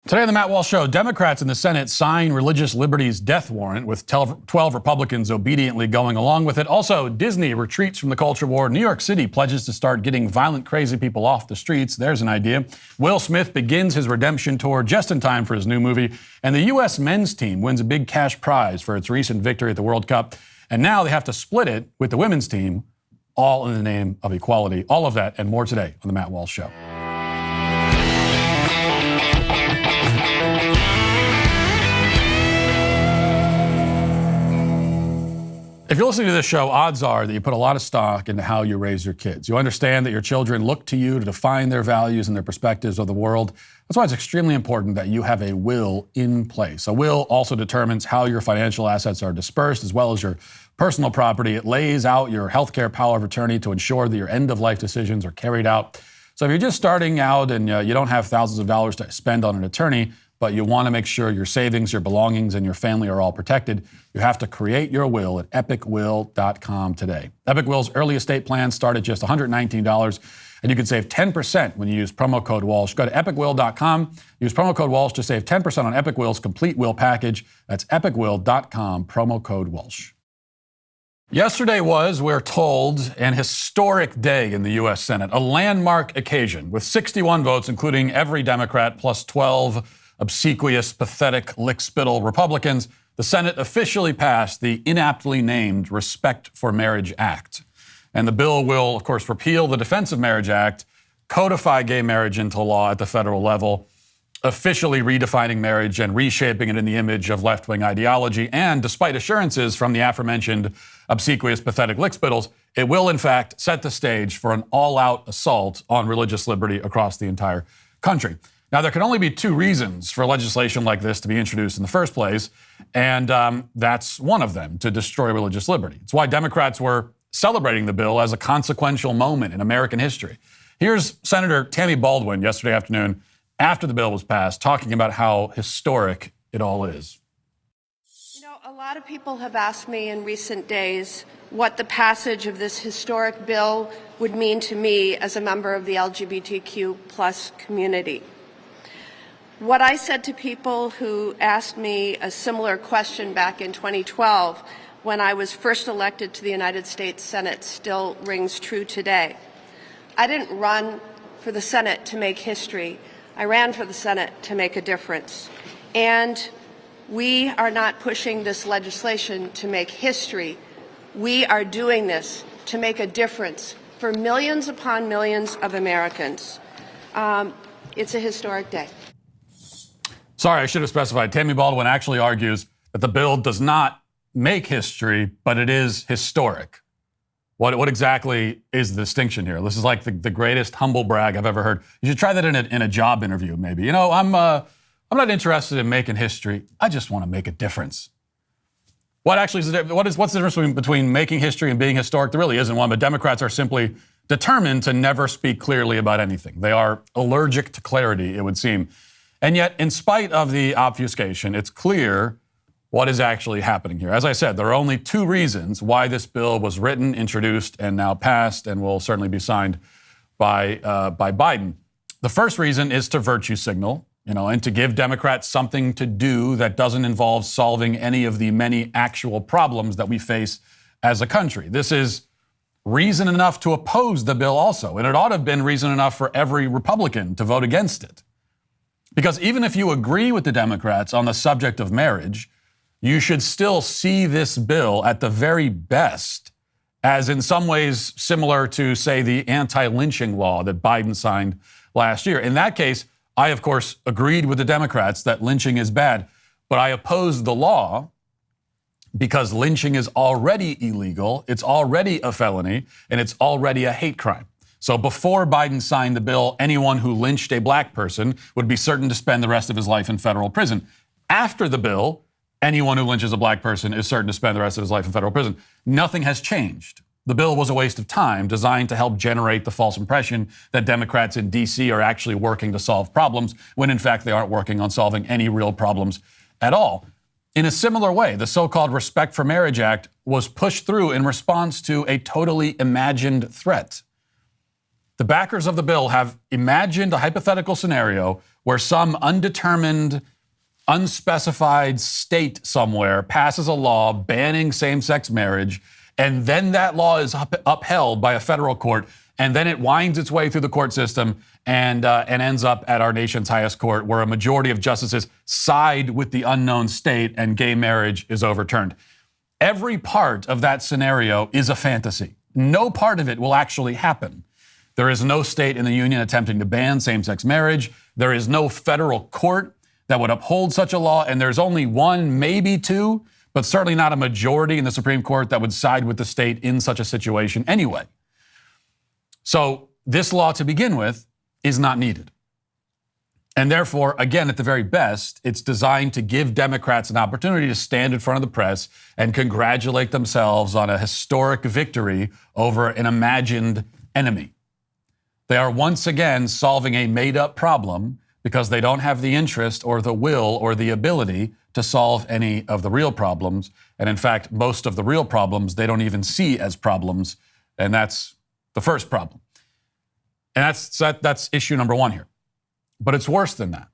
Today on the Matt Walsh Show, Democrats in the Senate sign religious liberty's death warrant with 12 Republicans obediently going along with it. Also, Disney retreats from the culture war. New York City pledges to start getting violent, crazy people off the streets. There's an idea. Will Smith begins his redemption tour just in time for his new movie. And the U.S. men's team wins a big cash prize for its recent victory at the World Cup. And now they have to split it with the women's team, all in the name of equality. All of that and more today on the Matt Walsh Show. If you're listening to this show, odds are that you put a lot of stock into how you raise your kids. You understand that your children look to you to define their values and their perspectives of the world. That's why it's extremely important that you have a will in place. A will also determines how your financial assets are dispersed, as well as your personal property. It lays out your healthcare power of attorney to ensure that your end-of-life decisions are carried out. So if you're just starting out and you don't have thousands of dollars to spend on an attorney, but you want to make sure your savings, your belongings, and your family are all protected, you have to create your will at epicwill.com today. Epic Will's early estate plans start at just $119, and you can save 10% when you use promo code Walsh. Go to epicwill.com, use promo code Walsh to save 10% on Epic Will's complete will package. That's epicwill.com, promo code Walsh. Yesterday was, we're told, an historic day in the U.S. Senate, a landmark occasion with 61 votes, including every Democrat, plus 12 obsequious, pathetic, lick-spittle Republicans. The Senate officially passed the inaptly named Respect for Marriage Act. And the bill will, of course, repeal the Defense of Marriage Act, codify gay marriage into law at the federal level, officially redefining marriage and reshaping it in the image of left-wing ideology. And despite assurances from the aforementioned obsequious, pathetic lick-spittles, it will, in fact, set the stage for an all-out assault on religious liberty across the entire country. Now, there can only be two reasons for legislation like this to be introduced in the first place, and that's one of them, to destroy religious liberty. It's why Democrats were celebrating the bill as a consequential moment in American history. Here's Senator Tammy Baldwin yesterday afternoon, after the bill was passed, talking about how historic it all is. You know, a lot of people have asked me in recent days what the passage of this historic bill would mean to me as a member of the LGBTQ plus community. What I said to people who asked me a similar question back in 2012, when I was first elected to the United States Senate, still rings true today. I didn't run for the Senate to make history. I ran for the Senate to make a difference. And we are not pushing this legislation to make history. We are doing this to make a difference for millions upon millions of Americans. It's a historic day. Sorry, I should have specified. Tammy Baldwin actually argues that the bill does not make history, but it is historic. What exactly is the distinction here? This is like the greatest humble brag I've ever heard. You should try that in a job interview, maybe. You know, I'm not interested in making history. I just want to make a difference. What's the difference between making history and being historic? There really isn't one, but Democrats are simply determined to never speak clearly about anything. They are allergic to clarity, it would seem. And yet, in spite of the obfuscation, it's clear what is actually happening here. As I said, there are only two reasons why this bill was written, introduced, and now passed, and will certainly be signed by Biden. The first reason is to virtue signal, and to give Democrats something to do that doesn't involve solving any of the many actual problems that we face as a country. This is reason enough to oppose the bill also, and it ought to have been reason enough for every Republican to vote against it. Because even if you agree with the Democrats on the subject of marriage, you should still see this bill at the very best as in some ways similar to, say, the anti-lynching law that Biden signed last year. In that case, I, of course, agreed with the Democrats that lynching is bad, but I opposed the law because lynching is already illegal, it's already a felony, and it's already a hate crime. So before Biden signed the bill, anyone who lynched a black person would be certain to spend the rest of his life in federal prison. After the bill, anyone who lynches a black person is certain to spend the rest of his life in federal prison. Nothing has changed. The bill was a waste of time designed to help generate the false impression that Democrats in D.C. are actually working to solve problems, when in fact they aren't working on solving any real problems at all. In a similar way, the so-called Respect for Marriage Act was pushed through in response to a totally imagined threat. The backers of the bill have imagined a hypothetical scenario where some undetermined, unspecified state somewhere passes a law banning same-sex marriage, and then that law is upheld by a federal court, and then it winds its way through the court system and ends up at our nation's highest court, where a majority of justices side with the unknown state and gay marriage is overturned. Every part of that scenario is a fantasy. No part of it will actually happen. There is no state in the union attempting to ban same-sex marriage. There is no federal court that would uphold such a law, and there's only one, maybe two, but certainly not a majority in the Supreme Court that would side with the state in such a situation anyway. So this law, to begin with, is not needed. And therefore, again, at the very best, it's designed to give Democrats an opportunity to stand in front of the press and congratulate themselves on a historic victory over an imagined enemy. They are once again solving a made-up problem because they don't have the interest or the will or the ability to solve any of the real problems. And in fact, most of the real problems they don't even see as problems. And that's the first problem. And that's issue number one here. But it's worse than that,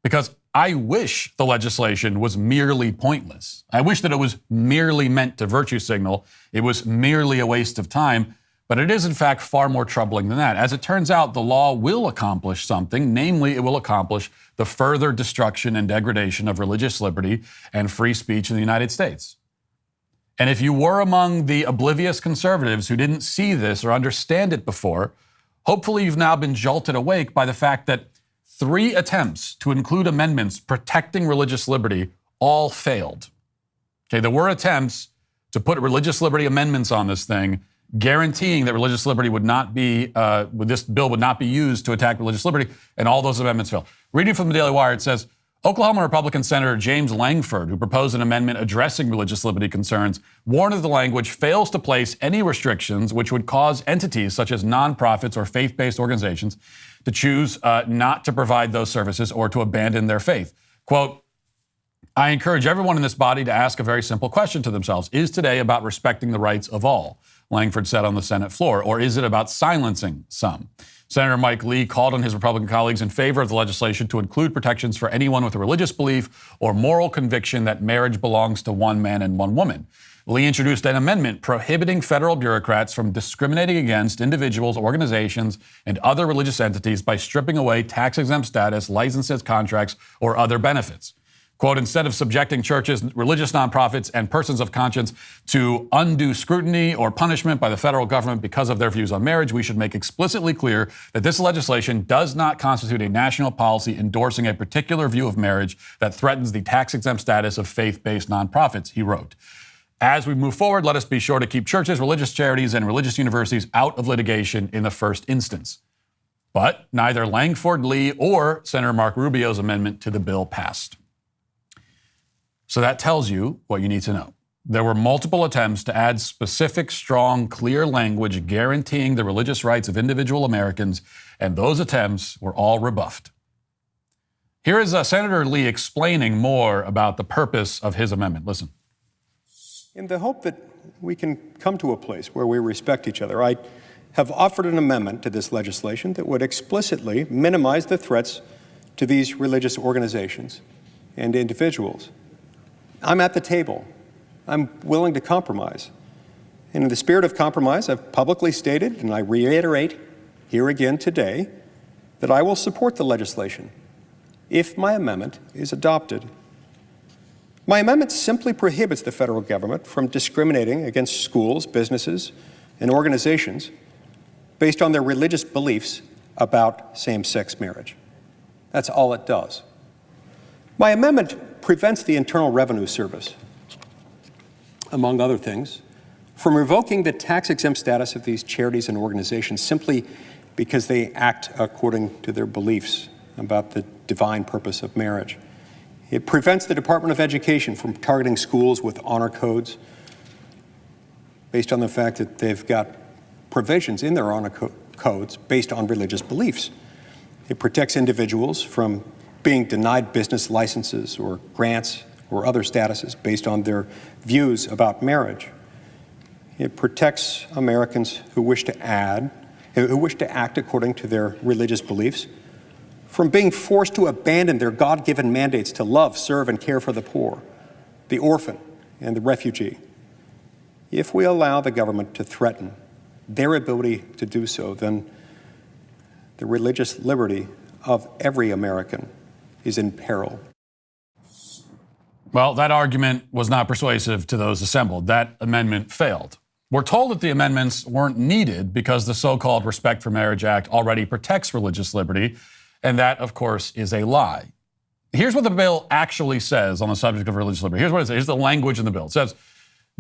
because I wish the legislation was merely pointless. I wish that it was merely meant to virtue signal. It was merely a waste of time. But it is, in fact, far more troubling than that. As it turns out, the law will accomplish something. Namely, it will accomplish the further destruction and degradation of religious liberty and free speech in the United States. And if you were among the oblivious conservatives who didn't see this or understand it before, hopefully you've now been jolted awake by the fact that 3 attempts to include amendments protecting religious liberty all failed. Okay, there were attempts to put religious liberty amendments on this thing, guaranteeing that religious liberty would not be, this bill would not be used to attack religious liberty, and all those amendments failed. Reading from the Daily Wire, it says, Oklahoma Republican Senator James Langford, who proposed an amendment addressing religious liberty concerns, warned that the language fails to place any restrictions which would cause entities such as nonprofits or faith-based organizations to choose not to provide those services or to abandon their faith. Quote, I encourage everyone in this body to ask a very simple question to themselves. Is today about respecting the rights of all? Langford said on the Senate floor, or is it about silencing some? Senator Mike Lee called on his Republican colleagues in favor of the legislation to include protections for anyone with a religious belief or moral conviction that marriage belongs to one man and one woman. Lee introduced an amendment prohibiting federal bureaucrats from discriminating against individuals, organizations, and other religious entities by stripping away tax-exempt status, licenses, contracts, or other benefits. Quote, instead of subjecting churches, religious nonprofits, and persons of conscience to undue scrutiny or punishment by the federal government because of their views on marriage, we should make explicitly clear that this legislation does not constitute a national policy endorsing a particular view of marriage that threatens the tax-exempt status of faith-based nonprofits, he wrote. As we move forward, let us be sure to keep churches, religious charities, and religious universities out of litigation in the first instance. But neither Langford, Lee, or Senator Marco Rubio's amendment to the bill passed. So that tells you what you need to know. There were multiple attempts to add specific, strong, clear language guaranteeing the religious rights of individual Americans, and those attempts were all rebuffed. Here is Senator Lee explaining more about the purpose of his amendment. Listen. In the hope that we can come to a place where we respect each other, I have offered an amendment to this legislation that would explicitly minimize the threats to these religious organizations and individuals. I'm at the table. I'm willing to compromise. And in the spirit of compromise, I've publicly stated, and I reiterate here again today, that I will support the legislation if my amendment is adopted. My amendment simply prohibits the federal government from discriminating against schools, businesses, and organizations based on their religious beliefs about same-sex marriage. That's all it does. My amendment prevents the Internal Revenue Service, among other things, from revoking the tax-exempt status of these charities and organizations simply because they act according to their beliefs about the divine purpose of marriage. It prevents the Department of Education from targeting schools with honor codes based on the fact that they've got provisions in their honor codes based on religious beliefs. It protects individuals from being denied business licenses or grants or other statuses based on their views about marriage. It protects Americans who wish to add who wish to act according to their religious beliefs from being forced to abandon their God-given mandates to love, serve, and care for the poor, the orphan, and the refugee. If we allow the government to threaten their ability to do so, then the religious liberty of every American is in peril. Well, that argument was not persuasive to those assembled. That amendment failed. We're told that the amendments weren't needed because the so-called Respect for Marriage Act already protects religious liberty, and that, of course, is a lie. Here's what the bill actually says on the subject of religious liberty. Here's what it says. Here's the language in the bill. It says,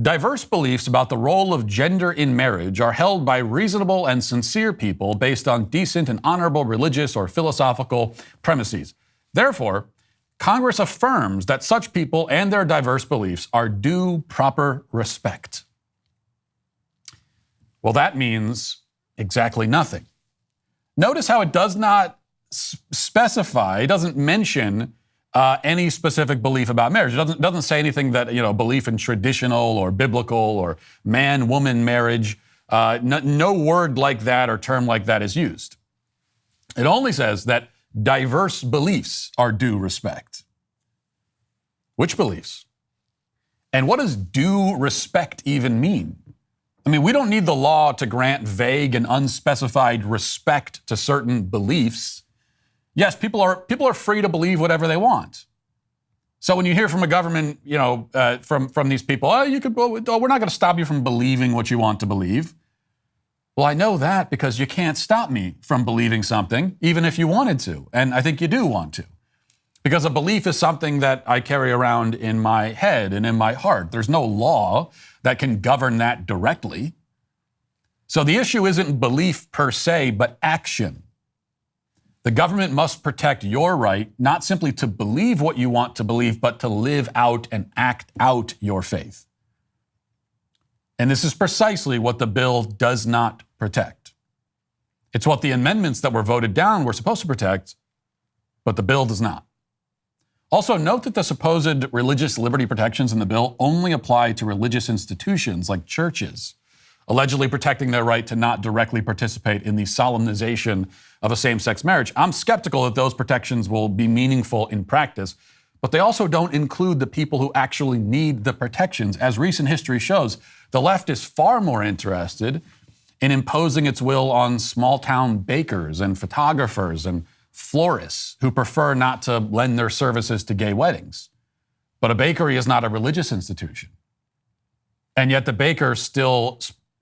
diverse beliefs about the role of gender in marriage are held by reasonable and sincere people based on decent and honorable religious or philosophical premises. Therefore, Congress affirms that such people and their diverse beliefs are due proper respect. Well, that means exactly nothing. Notice how it does not specify, it doesn't mention any specific belief about marriage. It doesn't say anything that, belief in traditional or biblical or man-woman marriage. No word like that or term like that is used. It only says that diverse beliefs are due respect. Which beliefs? And what does due respect even mean? I mean, we don't need the law to grant vague and unspecified respect to certain beliefs. Yes, people are free to believe whatever they want. So when you hear from a government, from these people, we're not going to stop you from believing what you want to believe. Well, I know that because you can't stop me from believing something, even if you wanted to. And I think you do want to. Because a belief is something that I carry around in my head and in my heart. There's no law that can govern that directly. So the issue isn't belief per se, but action. The government must protect your right, not simply to believe what you want to believe, but to live out and act out your faith. And this is precisely what the bill does not protect. It's what the amendments that were voted down were supposed to protect, but the bill does not. Also, note that the supposed religious liberty protections in the bill only apply to religious institutions like churches, allegedly protecting their right to not directly participate in the solemnization of a same-sex marriage. I'm skeptical that those protections will be meaningful in practice, but they also don't include the people who actually need the protections. As recent history shows, the left is far more interested in imposing its will on small-town bakers and photographers and florists who prefer not to lend their services to gay weddings. But a bakery is not a religious institution. And yet the baker still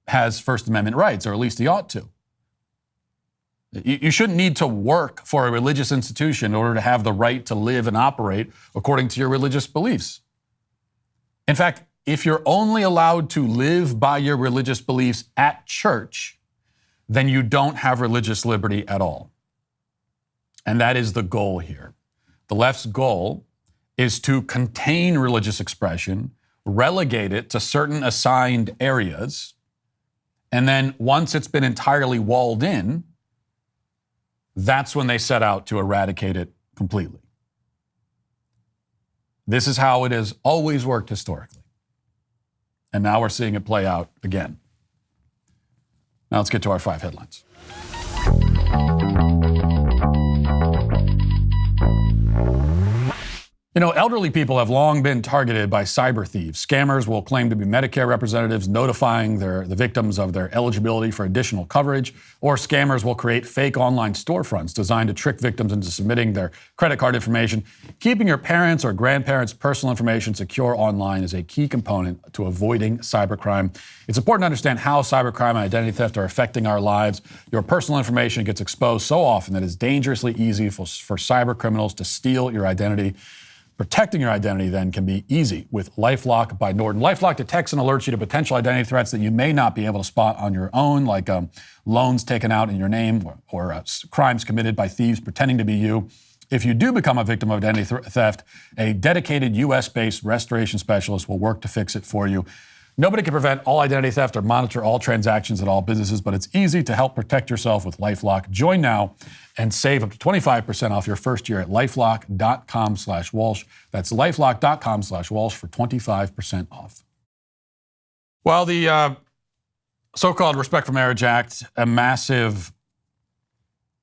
has First Amendment rights, or at least he ought to. You shouldn't need to work for a religious institution in order to have the right to live and operate according to your religious beliefs. In fact, if you're only allowed to live by your religious beliefs at church, then you don't have religious liberty at all. And that is the goal here. The left's goal is to contain religious expression, relegate it to certain assigned areas, and then once it's been entirely walled in, that's when they set out to eradicate it completely. This is how it has always worked historically. And now we're seeing it play out again. Now let's get to our 5 headlines. Elderly people have long been targeted by cyber thieves. Scammers will claim to be Medicare representatives notifying the victims of their eligibility for additional coverage, or scammers will create fake online storefronts designed to trick victims into submitting their credit card information. Keeping your parents' or grandparents' personal information secure online is a key component to avoiding cybercrime. It's important to understand how cybercrime and identity theft are affecting our lives. Your personal information gets exposed so often that it's dangerously easy for cyber criminals to steal your identity. Protecting your identity then can be easy with LifeLock by Norton. LifeLock detects and alerts you to potential identity threats that you may not be able to spot on your own, like loans taken out in your name or crimes committed by thieves pretending to be you. If you do become a victim of identity theft, a dedicated U.S.-based restoration specialist will work to fix it for you. Nobody can prevent all identity theft or monitor all transactions at all businesses, but it's easy to help protect yourself with LifeLock. Join now and save up to 25% off your first year at LifeLock.com/Walsh. That's LifeLock.com/Walsh for 25% off. Well, the so-called Respect for Marriage Act, a massive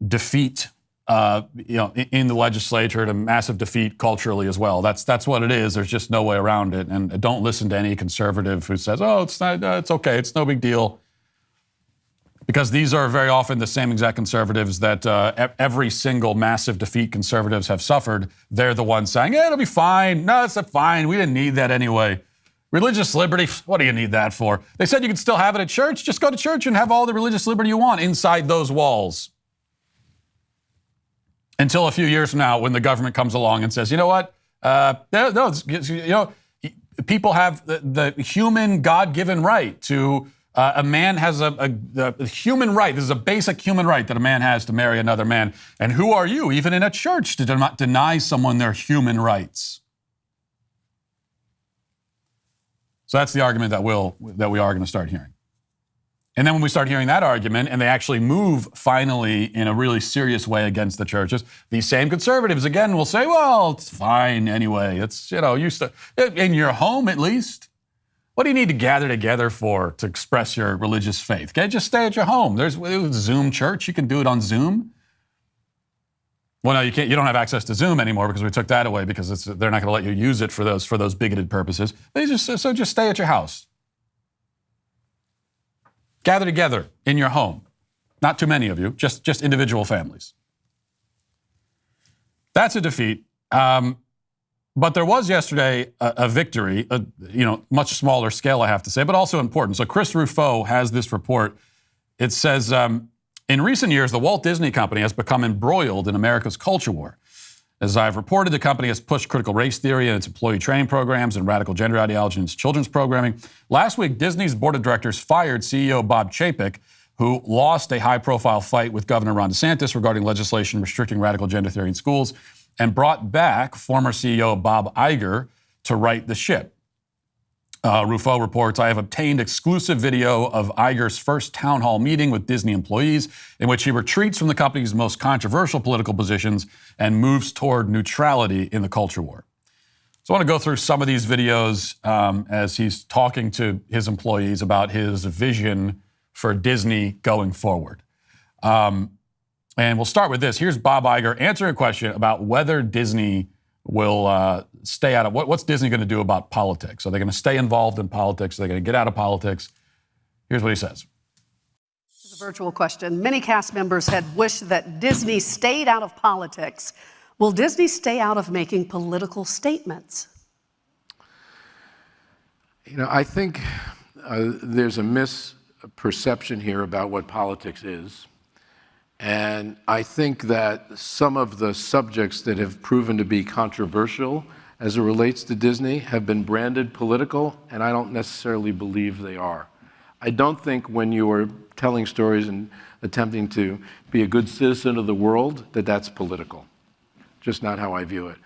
defeat, in the legislature, and a massive defeat culturally as well. That's what it is. There's just no way around it. And don't listen to any conservative who says, "Oh, it's not, it's okay, it's no big deal," because these are very often the same exact conservatives that every single massive defeat conservatives have suffered. They're the ones saying, "Yeah, it'll be fine. No, it's not fine. We didn't need that anyway." Religious liberty, what do you need that for? They said you could still have it at church. Just go to church and have all the religious liberty you want inside those walls. Until a few years from now, when the government comes along and says, "You know what? People have the human God-given right to, a man has a human right. This is a basic human right that a man has to marry another man. And who are you, even in a church, to deny someone their human rights?" So that's the argument that we are going to start hearing. And then when we start hearing that argument, and they actually move finally in a really serious way against the churches, these same conservatives again will say, "Well, it's fine anyway. It's, in your home at least. What do you need to gather together for to express your religious faith? Okay, just stay at your home. There's Zoom church. You can do it on Zoom." Well, no, you can't. You don't have access to Zoom anymore because we took that away because they're not going to let you use it for those bigoted purposes. So just stay at your house. Gather together in your home. Not too many of you, just individual families. That's a defeat. But there was yesterday a victory, much smaller scale, I have to say, but also important. So Chris Rufo has this report. It says, in recent years, the Walt Disney Company has become embroiled in America's culture war. As I've reported, the company has pushed critical race theory in its employee training programs and radical gender ideology in its children's programming. Last week, Disney's board of directors fired CEO Bob Chapek, who lost a high-profile fight with Governor Ron DeSantis regarding legislation restricting radical gender theory in schools, and brought back former CEO Bob Iger to right the ship. Rufo reports, "I have obtained exclusive video of Iger's first town hall meeting with Disney employees in which he retreats from the company's most controversial political positions and moves toward neutrality in the culture war." So I want to go through some of these videos as he's talking to his employees about his vision for Disney going forward. And we'll start with this. Here's Bob Iger answering a question about whether Disney will stay out of, what's Disney going to do about politics? Are they going to stay involved in politics? Are they going to get out of politics? Here's what he says. This is a virtual question. Many cast members had wished that Disney stayed out of politics. Will Disney stay out of making political statements? I think there's a misperception here about what politics is. And I think that some of the subjects that have proven to be controversial as it relates to Disney have been branded political, and I don't necessarily believe they are. I don't think when you are telling stories and attempting to be a good citizen of the world that that's political. Just not how I view it.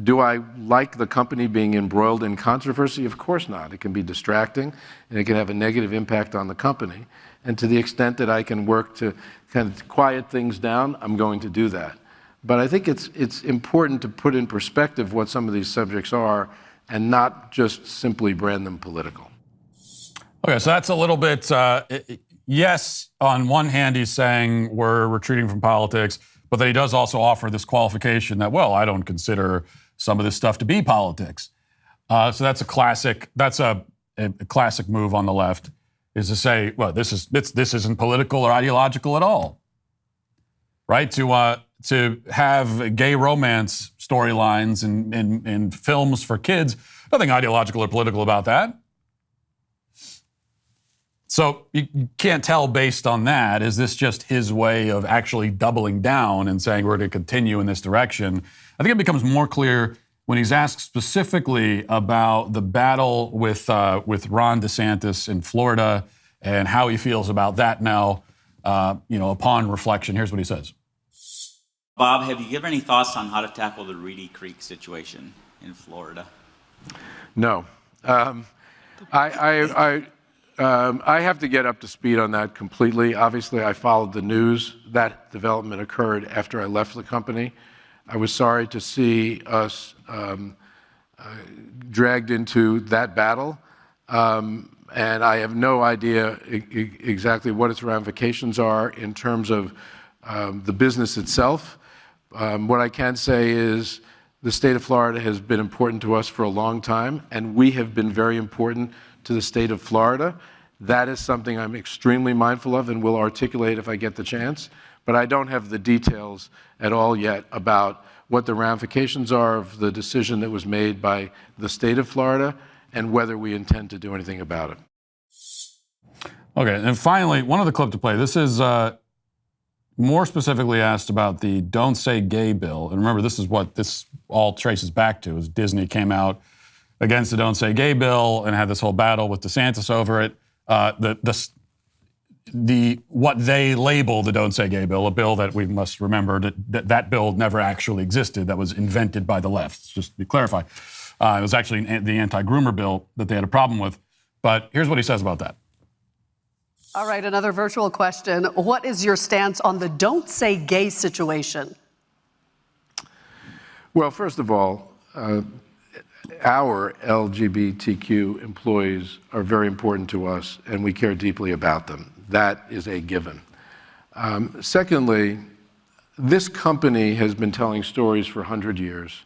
Do I like the company being embroiled in controversy? Of course not. It can be distracting, and it can have a negative impact on the company. And to the extent that I can work to kind of quiet things down, I'm going to do that. But I think it's important to put in perspective what some of these subjects are and not just simply brand them political. Okay, so that's a little bit, yes, on one hand, he's saying we're retreating from politics, but then he does also offer this qualification that, well, I don't consider some of this stuff to be politics. So that's a classic move on the left, is to say, well, this isn't political or ideological at all, right? To have gay romance storylines in films for kids, nothing ideological or political about that. So you can't tell based on that, is this just his way of actually doubling down and saying we're going to continue in this direction? I think it becomes more clear when he's asked specifically about the battle with Ron DeSantis in Florida and how he feels about that now, upon reflection. Here's what he says. Bob, have you given any thoughts on how to tackle the Reedy Creek situation in Florida? No. I have to get up to speed on that completely. Obviously, I followed the news. That development occurred after I left the company. I was sorry to see us dragged into that battle. And I have no idea exactly what its ramifications are in terms of the business itself. What I can say is the state of Florida has been important to us for a long time, and we have been very important to the state of Florida. That is something I'm extremely mindful of and will articulate if I get the chance. But I don't have the details at all yet about what the ramifications are of the decision that was made by the state of Florida and whether we intend to do anything about it. Okay, and finally, one other clip to play. This is more specifically asked about the Don't Say Gay bill. And remember, this is what this all traces back to, is Disney came out against the Don't Say Gay bill and had this whole battle with DeSantis over it. What they label the Don't Say Gay bill, a bill that we must remember that bill never actually existed, that was invented by the left, just to clarify. It was actually the anti-groomer bill that they had a problem with. But here's what he says about that. All right, another virtual question. What is your stance on the Don't Say Gay situation? Well, first of all, our LGBTQ employees are very important to us, and we care deeply about them. That is a given. Secondly, this company has been telling stories for 100 years,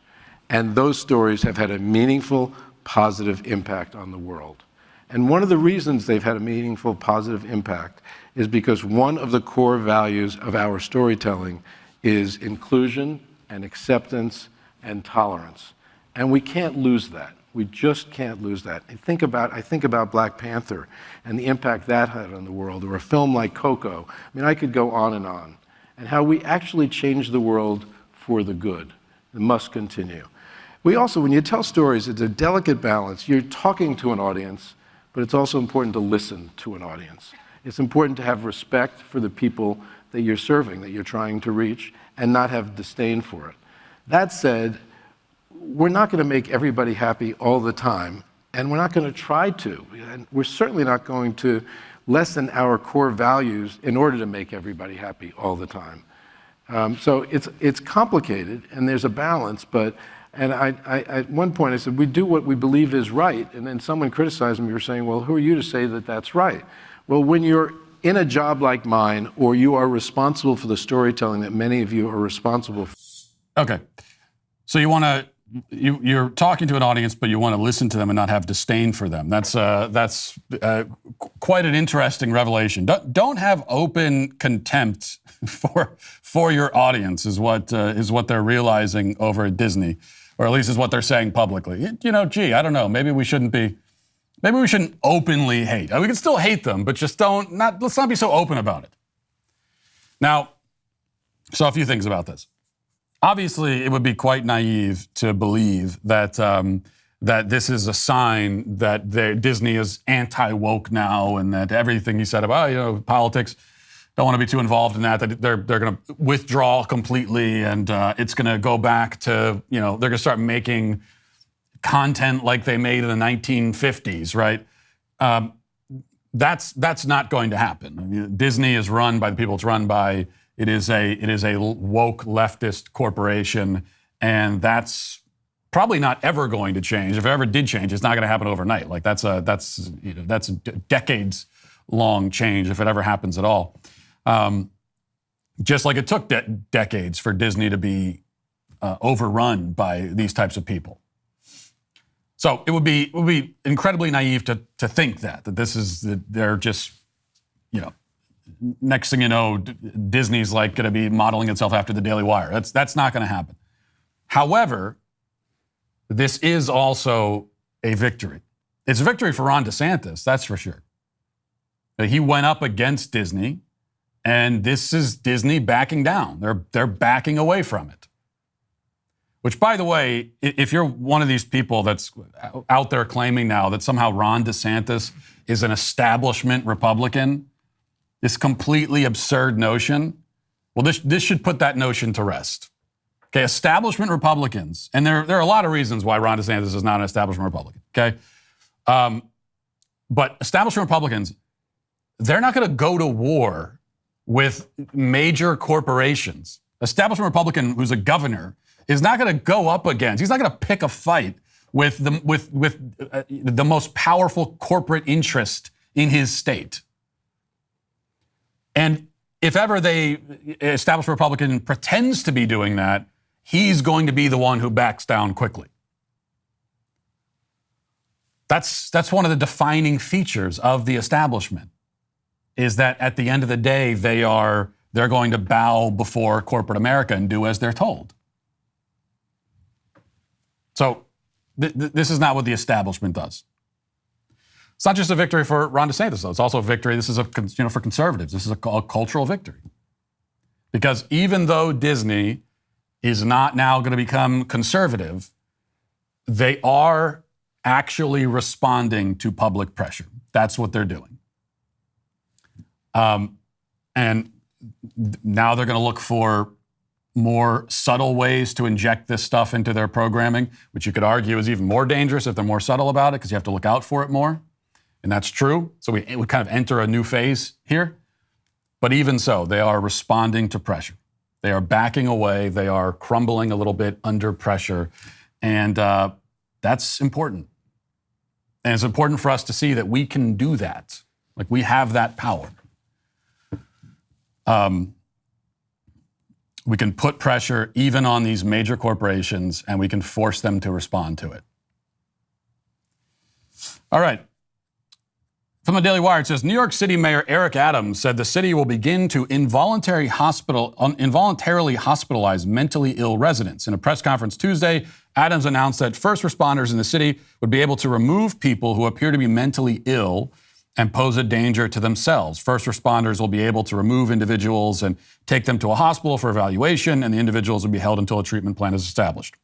and those stories have had a meaningful, positive impact on the world. And one of the reasons they've had a meaningful, positive impact is because one of the core values of our storytelling is inclusion and acceptance and tolerance. And we can't lose that. We just can't lose that. I think about Black Panther and the impact that had on the world, or a film like Coco. I mean, I could go on, and how we actually change the world for the good. It must continue. We also, when you tell stories, it's a delicate balance. You're talking to an audience, but it's also important to listen to an audience. It's important to have respect for the people that you're serving, that you're trying to reach, and not have disdain for it. That said, we're not going to make everybody happy all the time, and we're not going to try to. And we're certainly not going to lessen our core values in order to make everybody happy all the time. So it's complicated, and there's a balance, but at one point I said, we do what we believe is right, and then someone criticized me for saying, well, who are you to say that that's right? Well, when you're in a job like mine, or you are responsible for the storytelling that many of you are responsible for. Okay, so you're talking to an audience, but you want to listen to them and not have disdain for them. That's quite an interesting revelation. Don't have open contempt for your audience is what they're realizing over at Disney, or at least is what they're saying publicly. I don't know. Maybe we shouldn't openly hate. We can still hate them, but just let's not be so open about it. Now, so a few things about this. Obviously, it would be quite naive to believe that that this is a sign that Disney is anti-woke now, and that everything he said about politics, don't want to be too involved in that they're going to withdraw completely, and it's going to go back to they're going to start making content like they made in the 1950s, right? That's not going to happen. I mean, Disney is run by the people it's run by. It is a woke leftist corporation, and that's probably not ever going to change. If it ever did change, it's not going to happen overnight. Like that's a decades long change if it ever happens at all. Just like it took decades for Disney to be overrun by these types of people. So it would be incredibly naive to think that they're just next thing you know, Disney's like going to be modeling itself after the Daily Wire. That's not going to happen. However, this is also a victory. It's a victory for Ron DeSantis, that's for sure. He went up against Disney, and this is Disney backing down. They're backing away from it. Which, by the way, if you're one of these people that's out there claiming now that somehow Ron DeSantis is an establishment Republican, this completely absurd notion, well, this should put that notion to rest. Okay, establishment Republicans, and there are a lot of reasons why Ron DeSantis is not an establishment Republican, okay? But establishment Republicans, they're not going to go to war with major corporations. Establishment Republican who's a governor is not going to go up against, he's not going to pick a fight with the most powerful corporate interest in his state. And if ever the established Republican pretends to be doing that, he's going to be the one who backs down quickly. That's one of the defining features of the establishment, is that at the end of the day, they're going to bow before corporate America and do as they're told. So this is not what the establishment does. It's not just a victory for Ron DeSantis, though. It's also a victory. This is for conservatives. This is a cultural victory. Because even though Disney is not now going to become conservative, they are actually responding to public pressure. That's what they're doing. And now they're going to look for more subtle ways to inject this stuff into their programming, which you could argue is even more dangerous if they're more subtle about it, because you have to look out for it more. And that's true. So we kind of enter a new phase here. But even so, they are responding to pressure. They are backing away. They are crumbling a little bit under pressure. And that's important. And it's important for us to see that we can do that. Like, we have that power. We can put pressure even on these major corporations, and we can force them to respond to it. All right. From the Daily Wire, it says, New York City Mayor Eric Adams said the city will begin to involuntarily hospitalize mentally ill residents. In a press conference Tuesday, Adams announced that first responders in the city would be able to remove people who appear to be mentally ill and pose a danger to themselves. First responders will be able to remove individuals and take them to a hospital for evaluation, and the individuals will be held until a treatment plan is established.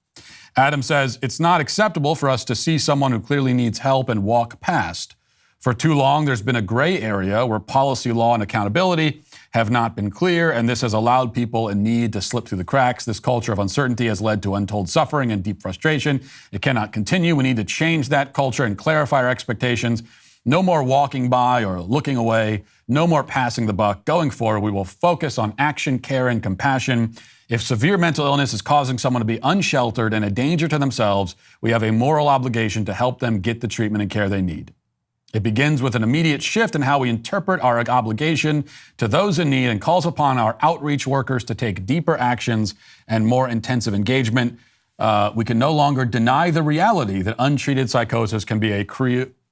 Adams says, it's not acceptable for us to see someone who clearly needs help and walk past. For too long, there's been a gray area where policy, law, and accountability have not been clear, and this has allowed people in need to slip through the cracks. This culture of uncertainty has led to untold suffering and deep frustration. It cannot continue. We need to change that culture and clarify our expectations. No more walking by or looking away. No more passing the buck. Going forward, we will focus on action, care, and compassion. If severe mental illness is causing someone to be unsheltered and a danger to themselves, we have a moral obligation to help them get the treatment and care they need. It begins with an immediate shift in how we interpret our obligation to those in need and calls upon our outreach workers to take deeper actions and more intensive engagement. We can no longer deny the reality that untreated psychosis can be a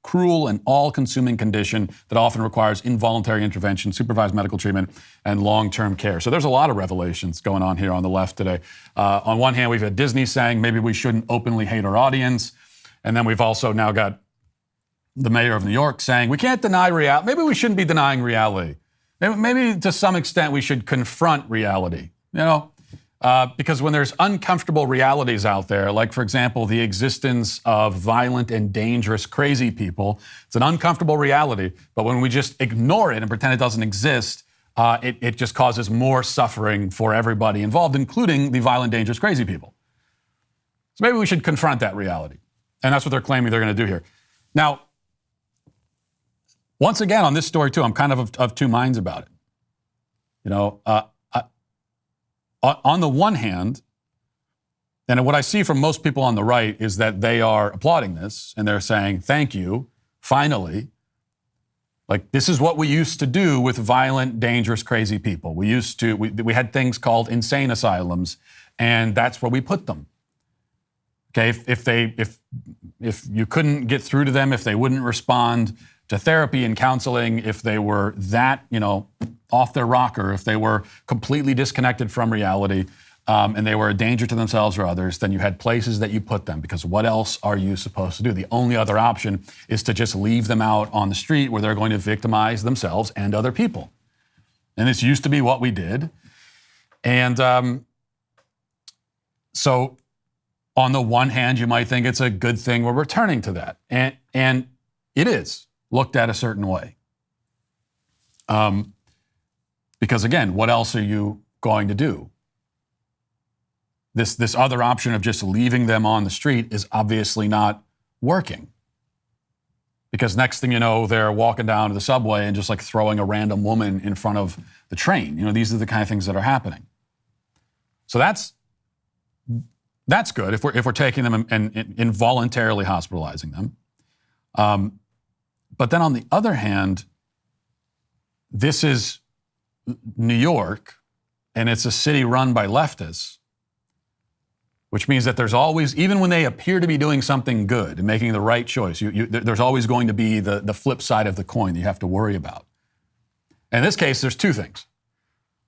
cruel and all-consuming condition that often requires involuntary intervention, supervised medical treatment, and long-term care. So there's a lot of revelations going on here on the left today. On one hand, we've had Disney saying maybe we shouldn't openly hate our audience. And then we've also now got the mayor of New York saying we can't deny reality. Maybe we shouldn't be denying reality. Maybe to some extent we should confront reality, because when there's uncomfortable realities out there, like, for example, the existence of violent and dangerous crazy people, it's an uncomfortable reality. But when we just ignore it and pretend it doesn't exist, it just causes more suffering for everybody involved, including the violent, dangerous, crazy people. So maybe we should confront that reality. And that's what they're claiming they're going to do here. Now, once again, on this story, too, I'm kind of two minds about it. On the one hand, and what I see from most people on the right is that they are applauding this and they're saying, thank you, finally. Like, this is what we used to do with violent, dangerous, crazy people. We had things called insane asylums, and that's where we put them. Okay, if you couldn't get through to them, if they wouldn't respond to therapy and counseling, if they were that, off their rocker, if they were completely disconnected from reality, and they were a danger to themselves or others, then you had places that you put them, because what else are you supposed to do? The only other option is to just leave them out on the street where they're going to victimize themselves and other people. And this used to be what we did. And so on the one hand, you might think it's a good thing we're returning to that. And it is looked at a certain way. Because again, what else are you going to do? This other option of just leaving them on the street is obviously not working. Because next thing you know, they're walking down to the subway and just like throwing a random woman in front of the train. These are the kind of things that are happening. So that's That's good if we're taking them and involuntarily hospitalizing them. But then on the other hand, this is New York, and it's a city run by leftists, which means that there's always, even when they appear to be doing something good and making the right choice, there's always going to be the flip side of the coin that you have to worry about. In this case, there's two things.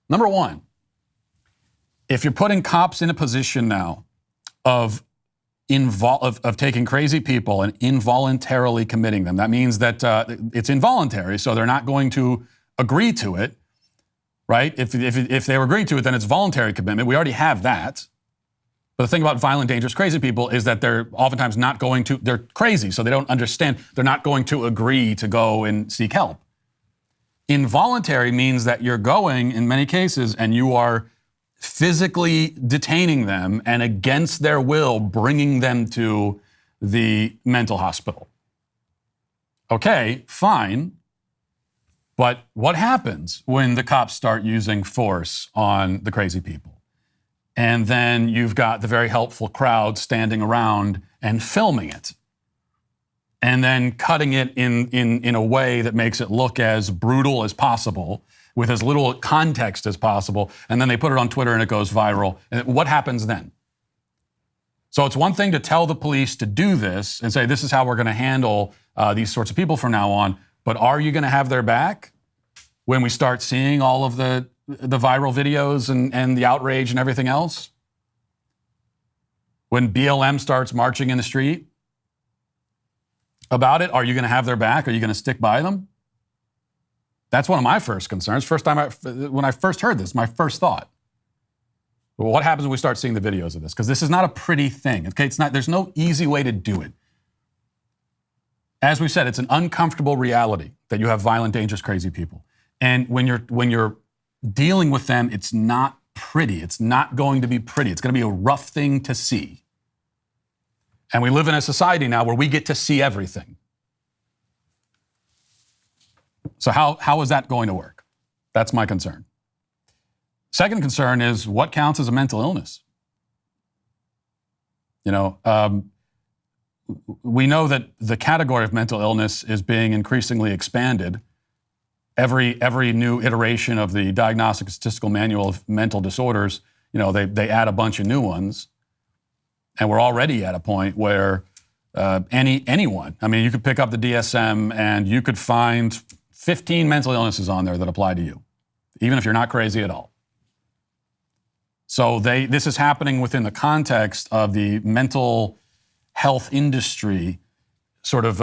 Number one, if you're putting cops in a position now of taking crazy people and involuntarily committing them, that means that it's involuntary, so they're not going to agree to it, right? If they agree to it, then it's voluntary commitment. We already have that. But the thing about violent, dangerous, crazy people is that they're oftentimes not going to, they're crazy, so they don't understand. They're not going to agree to go and seek help. Involuntary means that you're going, in many cases, and you are physically detaining them and against their will, bringing them to the mental hospital. Okay, fine. But what happens when the cops start using force on the crazy people? And then you've got the very helpful crowd standing around and filming it. And then cutting it in a way that makes it look as brutal as possible, with as little context as possible. And then they put it on Twitter and it goes viral. And what happens then? So it's one thing to tell the police to do this and say, this is how we're going to handle these sorts of people from now on. But are you going to have their back when we start seeing all of the viral videos and the outrage and everything else? When BLM starts marching in the street about it, are you going to have their back? Are you going to stick by them? That's one of my first concerns. When I first heard this, my first thought, well, what happens when we start seeing the videos of this? Because this is not a pretty thing. Okay, there's no easy way to do it. As we said, it's an uncomfortable reality that you have violent, dangerous, crazy people. And when you're dealing with them, it's not pretty. It's not going to be pretty. It's going to be a rough thing to see. And we live in a society now where we get to see everything. So how is that going to work? That's my concern. Second concern is what counts as a mental illness? We know that the category of mental illness is being increasingly expanded. Every new iteration of the Diagnostic and Statistical Manual of Mental Disorders, they add a bunch of new ones. And we're already at a point where anyone, you could pick up the DSM and you could find 15 mental illnesses on there that apply to you, even if you're not crazy at all. So this is happening within the context of the mental health industry sort of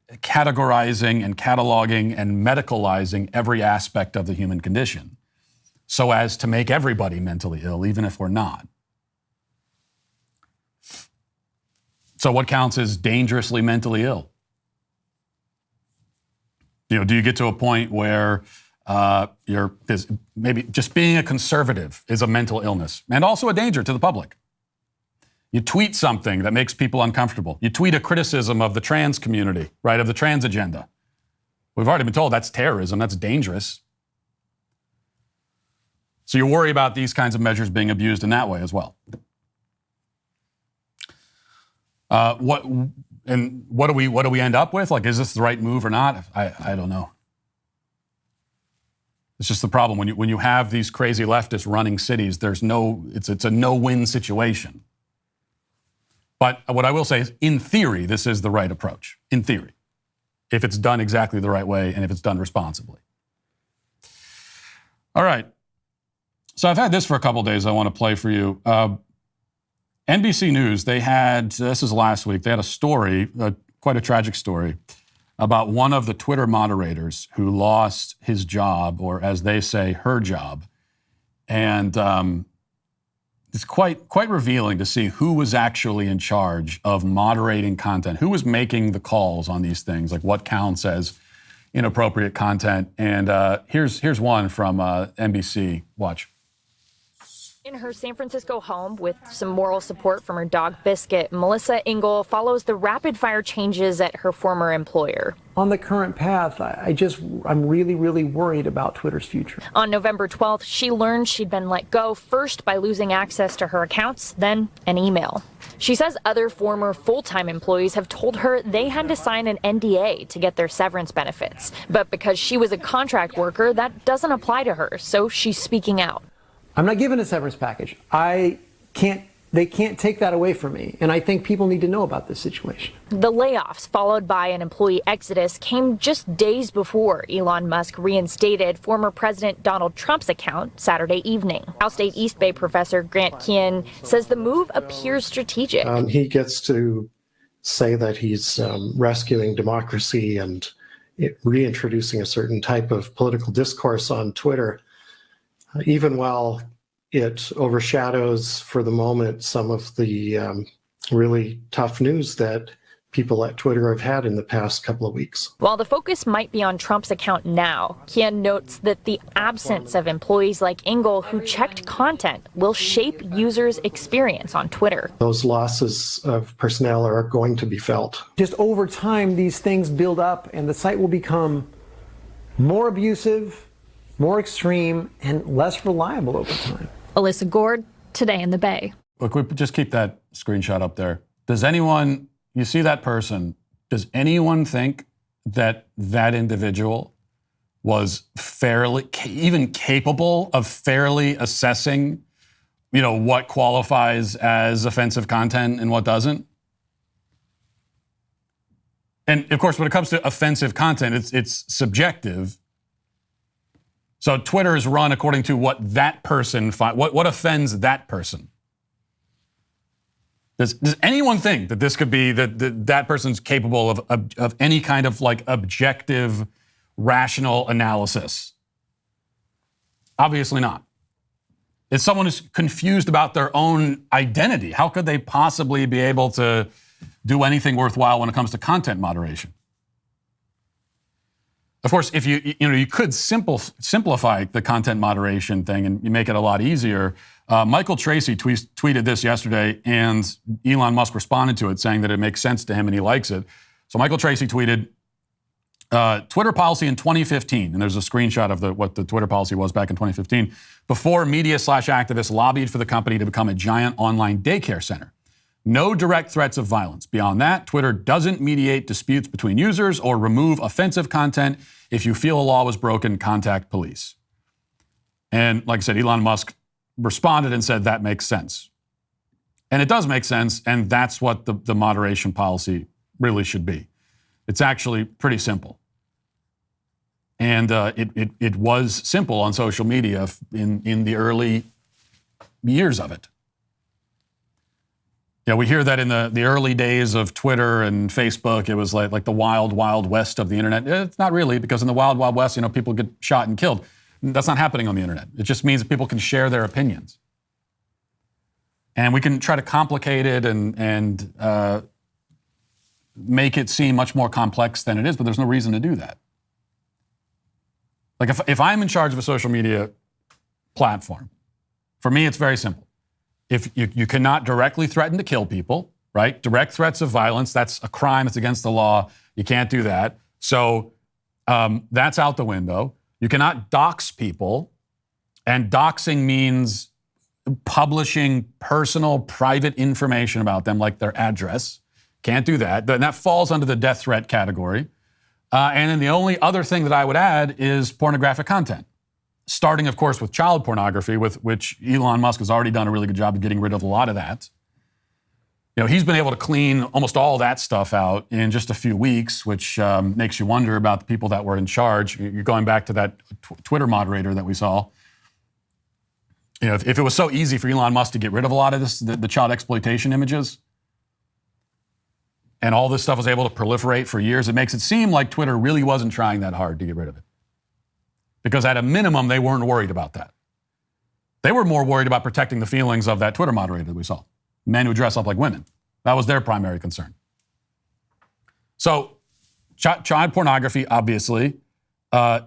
categorizing and cataloging and medicalizing every aspect of the human condition so as to make everybody mentally ill, even if we're not. So what counts as dangerously mentally ill? Do you get to a point where maybe just being a conservative is a mental illness and also a danger to the public? You tweet something that makes people uncomfortable. You tweet a criticism of the trans community, right, of the trans agenda. We've already been told that's terrorism, that's dangerous. So you worry about these kinds of measures being abused in that way as well. What do we end up with? Like, is this the right move or not? I don't know. It's just the problem when you have these crazy leftists running cities. It's a no-win situation. But what I will say is, in theory, this is the right approach. In theory, if it's done exactly the right way and if it's done responsibly. All right. So I've had this for a couple of days. I want to play for you. NBC News, this is last week, they had a story, quite a tragic story, about one of the Twitter moderators who lost his job, or as they say, her job. And it's quite revealing to see who was actually in charge of moderating content, who was making the calls on these things, like what counts as inappropriate content. And here's one from NBC. Watch. In her San Francisco home, with some moral support from her dog Biscuit, Melissa Engel follows the rapid-fire changes at her former employer. On the current path, I'm really, really worried about Twitter's future. On November 12th, she learned she'd been let go, first by losing access to her accounts, then an email. She says other former full-time employees have told her they had to sign an NDA to get their severance benefits. But because she was a contract worker, that doesn't apply to her, so she's speaking out. I'm not given a severance package. They can't take that away from me. And I think people need to know about this situation. The layoffs, followed by an employee exodus, came just days before Elon Musk reinstated former President Donald Trump's account Saturday evening. Cal State East Bay professor Grant Kean says the move appears strategic. He gets to say that he's rescuing democracy and reintroducing a certain type of political discourse on Twitter, even while it overshadows for the moment some of the really tough news that people at Twitter have had in the past couple of weeks. While the focus might be on Trump's account now, Kian notes that the absence of employees like Engel who checked content will shape users' experience on Twitter. Those losses of personnel are going to be felt. Just over time, these things build up and the site will become more abusive, more extreme, and less reliable over time. Alyssa Gord, Today in the Bay. Look, we just keep that screenshot up there. Does anyone, you see that person, does anyone think that that individual was fairly, even capable of fairly assessing, what qualifies as offensive content and what doesn't? And of course, when it comes to offensive content, it's subjective. So Twitter is run according to what that person what offends that person. Does anyone think that this could be that person's capable of any kind of objective, rational analysis? Obviously not. It's someone who's confused about their own identity. How could they possibly be able to do anything worthwhile when it comes to content moderation? Of course, if you could simplify the content moderation thing and you make it a lot easier. Michael Tracy tweeted this yesterday, and Elon Musk responded to it, saying that it makes sense to him and he likes it. So Michael Tracy tweeted, Twitter policy in 2015, and there's a screenshot of what the Twitter policy was back in 2015, before media/activists lobbied for the company to become a giant online daycare center. No direct threats of violence. Beyond that, Twitter doesn't mediate disputes between users or remove offensive content. If you feel a law was broken, contact police. And like I said, Elon Musk responded and said that makes sense. And it does make sense, and that's what the moderation policy really should be. It's actually pretty simple. And it was simple on social media in the early years of it. Yeah, we hear that in the early days of Twitter and Facebook, it was like the wild, wild west of the internet. It's not really, because in the wild, wild west, people get shot and killed. That's not happening on the internet. It just means that people can share their opinions. And we can try to complicate it and make it seem much more complex than it is, but there's no reason to do that. Like if I'm in charge of a social media platform, for me, it's very simple. If you cannot directly threaten to kill people, right? Direct threats of violence, that's a crime. It's against the law. You can't do that. So that's out the window. You cannot dox people. And doxing means publishing personal, private information about them, like their address. Can't do that. And that falls under the death threat category. And then the only other thing that I would add is pornographic content. Starting, of course, with child pornography, with which Elon Musk has already done a really good job of getting rid of a lot of that. He's been able to clean almost all that stuff out in just a few weeks, which makes you wonder about the people that were in charge. You're going back to that Twitter moderator that we saw. If it was so easy for Elon Musk to get rid of a lot of this, the child exploitation images, and all this stuff was able to proliferate for years, it makes it seem like Twitter really wasn't trying that hard to get rid of it. Because at a minimum, they weren't worried about that. They were more worried about protecting the feelings of that Twitter moderator that we saw. Men who dress up like women. That was their primary concern. So, child pornography, obviously.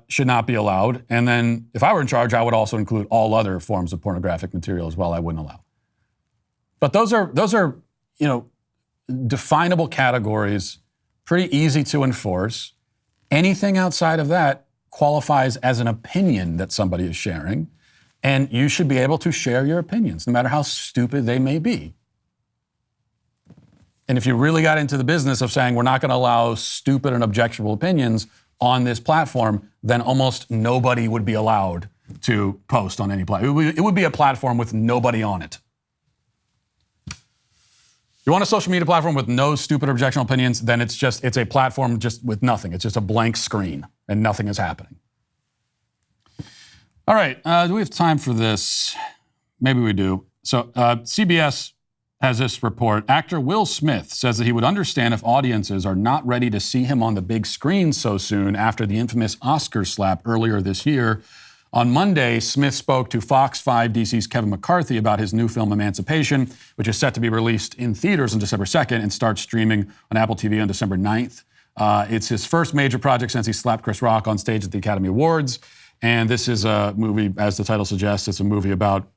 should not be allowed. And then if I were in charge, I would also include all other forms of pornographic material as well. I wouldn't allow. But those are definable categories, pretty easy to enforce. Anything outside of that qualifies as an opinion that somebody is sharing, and you should be able to share your opinions, no matter how stupid they may be. And if you really got into the business of saying we're not going to allow stupid and objectionable opinions on this platform, then almost nobody would be allowed to post on any platform. It would be a platform with nobody on it. You want a social media platform with no stupid or objectionable opinions, then it's a platform just with nothing. It's just a blank screen and nothing is happening. All right, do we have time for this? Maybe we do. So CBS has this report. Actor Will Smith says that he would understand if audiences are not ready to see him on the big screen so soon after the infamous Oscar slap earlier this year. On Monday, Smith spoke to Fox 5 DC's Kevin McCarthy about his new film Emancipation, which is set to be released in theaters on December 2nd and start streaming on Apple TV on December 9th. It's his first major project since he slapped Chris Rock on stage at the Academy Awards. And this is a movie, as the title suggests, it's a movie about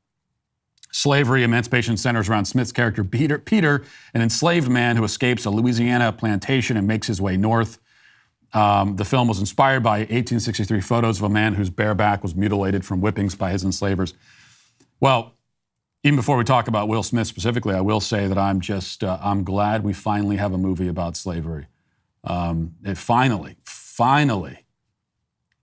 slavery. Emancipation centers around Smith's character, Peter, an enslaved man who escapes a Louisiana plantation and makes his way north. The film was inspired by 1863 photos of a man whose bare back was mutilated from whippings by his enslavers. Well, even before we talk about Will Smith specifically, I will say that I'm glad we finally have a movie about slavery. Finally,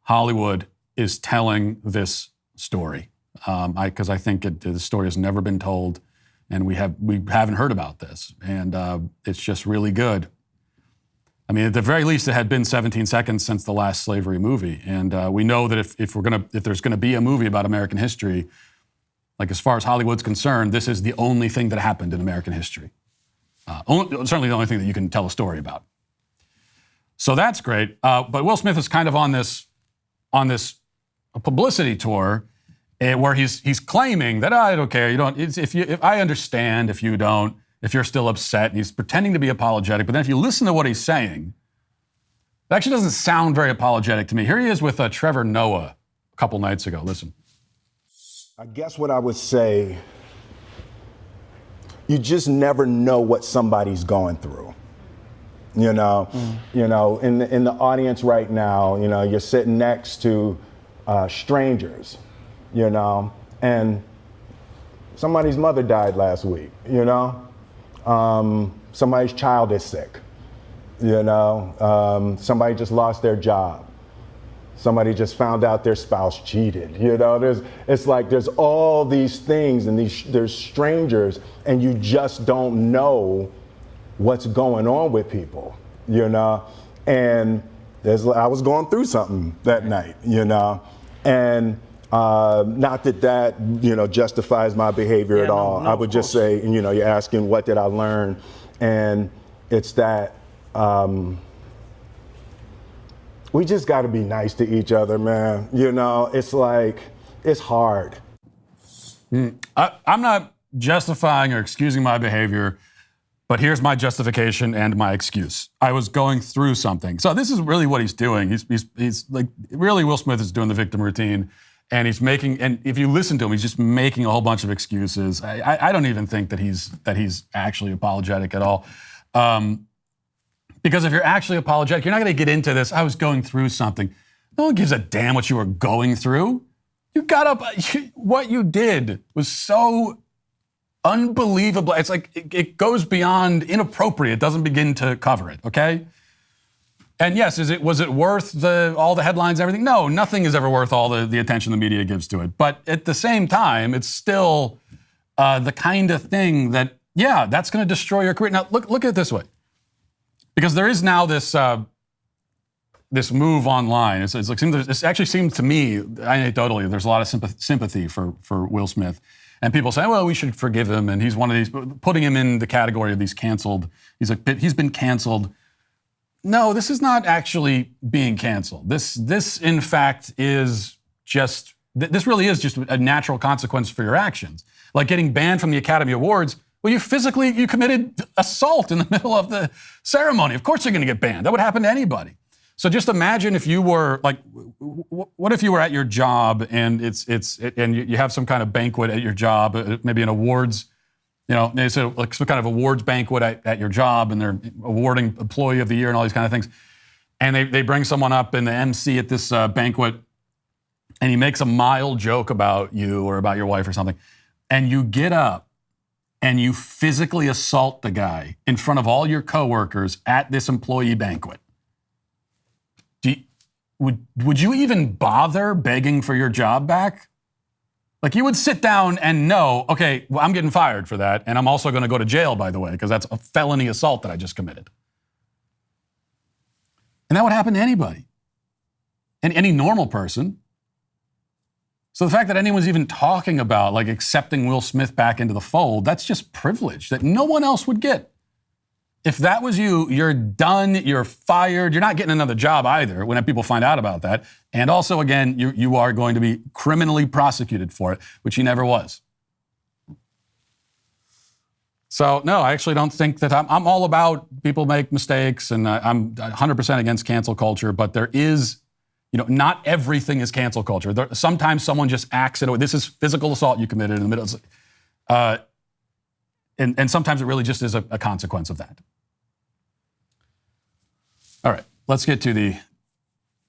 Hollywood is telling this story. Because I think the story has never been told, and we haven't heard about this, and it's just really good. I mean, at the very least, it had been 17 seconds since the last slavery movie, and we know that if there's gonna be a movie about American history, like as far as Hollywood's concerned, this is the only thing that happened in American history. Certainly the only thing that you can tell a story about. So that's great. But Will Smith is kind of on this publicity tour, where he's claiming that I don't care. You don't. If I understand if you don't, if you're still upset, and he's pretending to be apologetic. But then if you listen to what he's saying, it actually doesn't sound very apologetic to me. Here he is with Trevor Noah a couple nights ago. Listen. I guess what I would say, you just never know what somebody's going through. You know, in the audience right now, you're sitting next to strangers. And somebody's mother died last week, somebody's child is sick, somebody just lost their job. Somebody just found out their spouse cheated, there's all these things, and there's strangers, and you just don't know what's going on with people, and I was going through something that night, and not that justifies my behavior at all. No, I would just say, you're asking what did I learn, and it's that we just got to be nice to each other, man. It's like, it's hard. I'm not justifying or excusing my behavior, but here's my justification and my excuse. I was going through something. So this is really what he's doing. He's like, really, Will Smith is doing the victim routine. And and if you listen to him, he's just making a whole bunch of excuses. I don't even think that he's actually apologetic at all. Because if you're actually apologetic, you're not going to get into this, I was going through something. No one gives a damn what you were going through. You got up, what you did was so unbelievable. It's like, it goes beyond inappropriate. It doesn't begin to cover it, okay? And yes, was it worth all the headlines and everything? No, nothing is ever worth all the attention the media gives to it. But at the same time, it's still the kind of thing that, that's going to destroy your career. Now, look at it this way. Because there is now this move online. It actually seems to me, anecdotally, there's a lot of sympathy for Will Smith. And people say, well, we should forgive him. And he's one of these, putting him in the category of these canceled. He's been canceled. No, this is not actually being canceled. This in fact is just, this really is just a natural consequence for your actions. Like getting banned from the Academy Awards. Well, you committed assault in the middle of the ceremony. Of course you're going to get banned. That would happen to anybody. So just imagine if you were like, what if you were at your job and you have some kind of banquet at your job, maybe an awards, they say like some kind of awards banquet at your job, and they're awarding employee of the year and all these kind of things. And they bring someone up in the MC at this banquet, and he makes a mild joke about you or about your wife or something. And you get up and you physically assault the guy in front of all your coworkers at this employee banquet. Would you even bother begging for your job back? Like, you would sit down and know, okay, well, I'm getting fired for that, and I'm also going to go to jail, by the way, because that's a felony assault that I just committed. And that would happen to anybody, and any normal person. So the fact that anyone's even talking about like accepting Will Smith back into the fold, that's just privilege that no one else would get. If that was you, you're done, you're fired, you're not getting another job either when people find out about that. And also, again, you are going to be criminally prosecuted for it, which he never was. So, no, I actually don't think that I'm all about people make mistakes, and I'm 100% against cancel culture, but there is, not everything is cancel culture. Sometimes someone just acts in a way. This is physical assault you committed in the middle. And sometimes it really just is a consequence of that. All right, let's get to the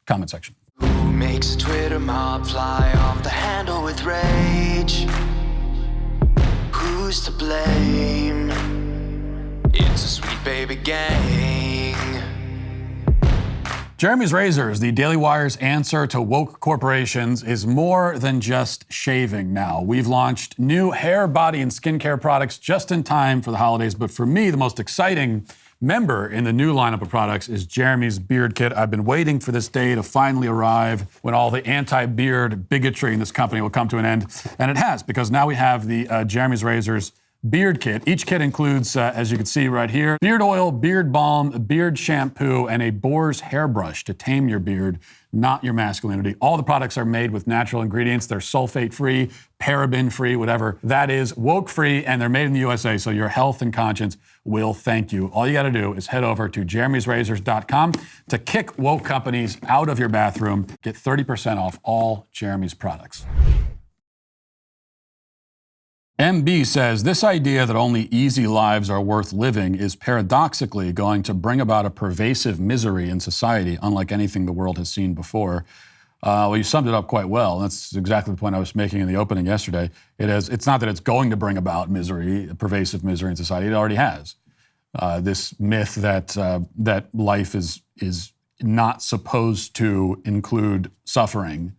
comment section. Who makes a Twitter mob fly off the handle with rage? Who's to blame? It's a sweet baby gang. Jeremy's Razors, the Daily Wire's answer to woke corporations, is more than just shaving now. We've launched new hair, body, and skincare products just in time for the holidays. But for me, the most exciting member in the new lineup of products is Jeremy's Beard Kit. I've been waiting for this day to finally arrive when all the anti-beard bigotry in this company will come to an end. And it has, because now we have the Jeremy's Razors Beard Kit. Each kit includes, as you can see right here, beard oil, beard balm, beard shampoo, and a boar's hairbrush to tame your beard, not your masculinity. All the products are made with natural ingredients. They're sulfate-free, paraben-free, whatever that is, woke-free, and they're made in the USA, so your health and conscience will thank you. All you got to do is head over to jeremysrazors.com to kick woke companies out of your bathroom. Get 30% off all Jeremy's products. MB says, this idea that only easy lives are worth living is paradoxically going to bring about a pervasive misery in society, unlike anything the world has seen before. Well, you summed it up quite well. That's exactly the point I was making in the opening yesterday. It's not that it's going to bring about misery, pervasive misery in society. It already has. This myth that life is not supposed to include suffering.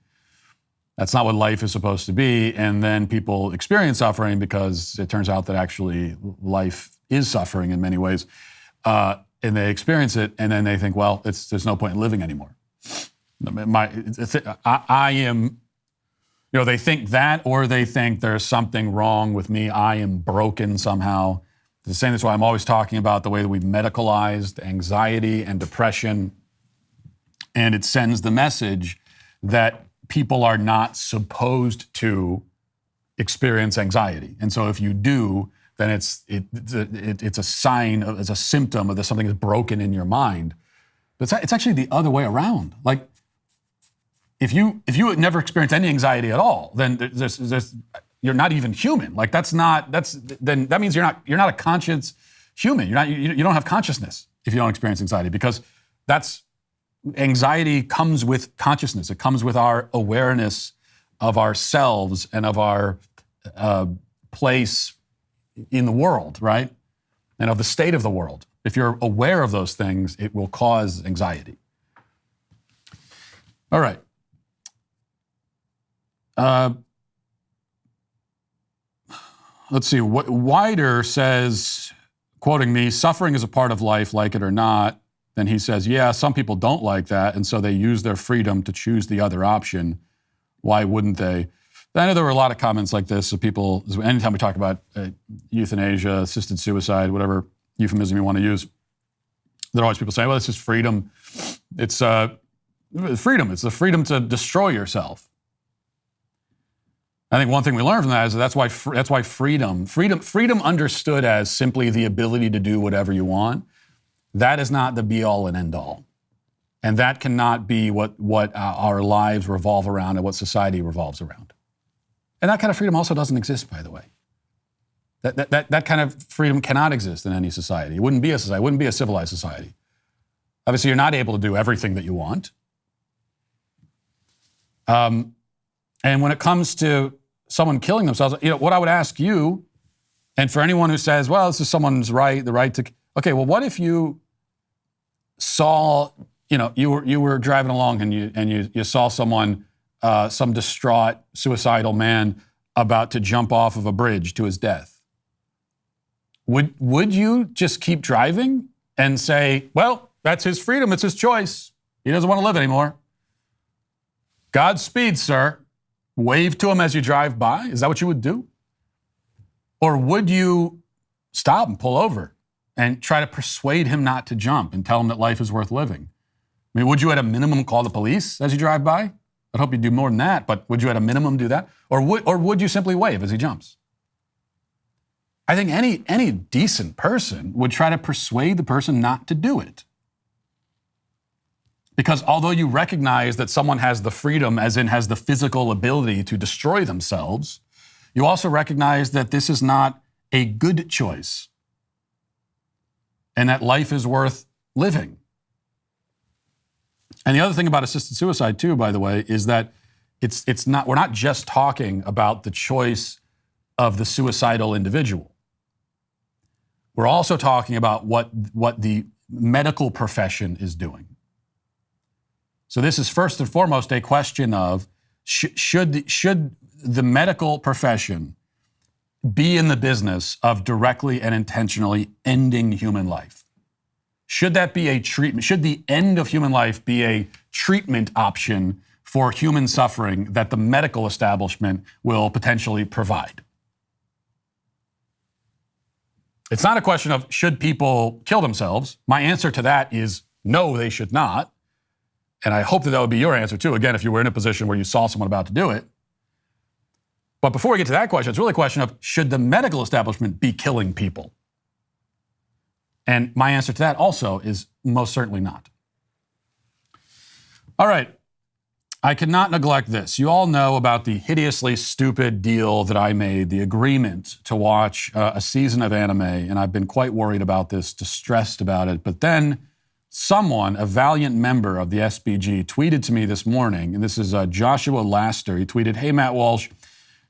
That's not what life is supposed to be. And then people experience suffering because it turns out that actually life is suffering in many ways. And they experience it, and then they think, well, there's no point in living anymore. I am, they think that, or they think there's something wrong with me. I am broken somehow. The same, that's why I'm always talking about the way that we've medicalized anxiety and depression. And it sends the message that people are not supposed to experience anxiety. And so if you do, then it's a sign, it's a symptom of that something is broken in your mind. But it's actually the other way around. Like, if you never experienced any anxiety at all, then you're not even human. Like, then that means you're not a conscious human. You don't have consciousness if you don't experience anxiety, because anxiety comes with consciousness. It comes with our awareness of ourselves and of our place in the world, right? And of the state of the world. If you're aware of those things, it will cause anxiety. All right. Let's see. Wider says, quoting me, suffering is a part of life, like it or not. Then he says, yeah, some people don't like that, and so they use their freedom to choose the other option. Why wouldn't they? I know there were a lot of comments like this of people, anytime we talk about euthanasia, assisted suicide, whatever euphemism you want to use, there are always people saying, well, this is freedom. It's freedom. It's the freedom to destroy yourself. I think one thing we learned from that is that's why freedom understood as simply the ability to do whatever you want, that is not the be-all and end-all. And that cannot be what our lives revolve around and what society revolves around. And that kind of freedom also doesn't exist, by the way. That kind of freedom cannot exist in any society. It wouldn't be a society. It wouldn't be a civilized society. Obviously, you're not able to do everything that you want. And when it comes to someone killing themselves, what I would ask you, and for anyone who says, well, this is someone's right, the right to... Okay, well, what if you saw, you were driving along and you saw someone, some distraught, suicidal man about to jump off of a bridge to his death? Would you just keep driving and say, well, that's his freedom, it's his choice. He doesn't want to live anymore. Godspeed, sir. Wave to him as you drive by? Is that what you would do? Or would you stop and pull over and try to persuade him not to jump and tell him that life is worth living? I mean, would you at a minimum call the police as you drive by? I'd hope you'd do more than that, but would you at a minimum do that? Or would you simply wave as he jumps? I think any decent person would try to persuade the person not to do it. Because although you recognize that someone has the freedom, as in has the physical ability to destroy themselves, you also recognize that this is not a good choice and that life is worth living. And the other thing about assisted suicide too, by the way, is that we're not just talking about the choice of the suicidal individual. We're also talking about what the medical profession is doing. So this is first and foremost a question of should the medical profession be in the business of directly and intentionally ending human life? Should that be a treatment? Should the end of human life be a treatment option for human suffering that the medical establishment will potentially provide? It's not a question of should people kill themselves. My answer to that is no, they should not. And I hope that would be your answer too, again, if you were in a position where you saw someone about to do it. But before we get to that question, it's really a question of should the medical establishment be killing people? And my answer to that also is most certainly not. All right. I cannot neglect this. You all know about the hideously stupid deal that I made, the agreement to watch a season of anime, and I've been quite worried about this, distressed about it. But then someone, a valiant member of the SBG, tweeted to me this morning, and this is Joshua Laster. He tweeted, "Hey, Matt Walsh,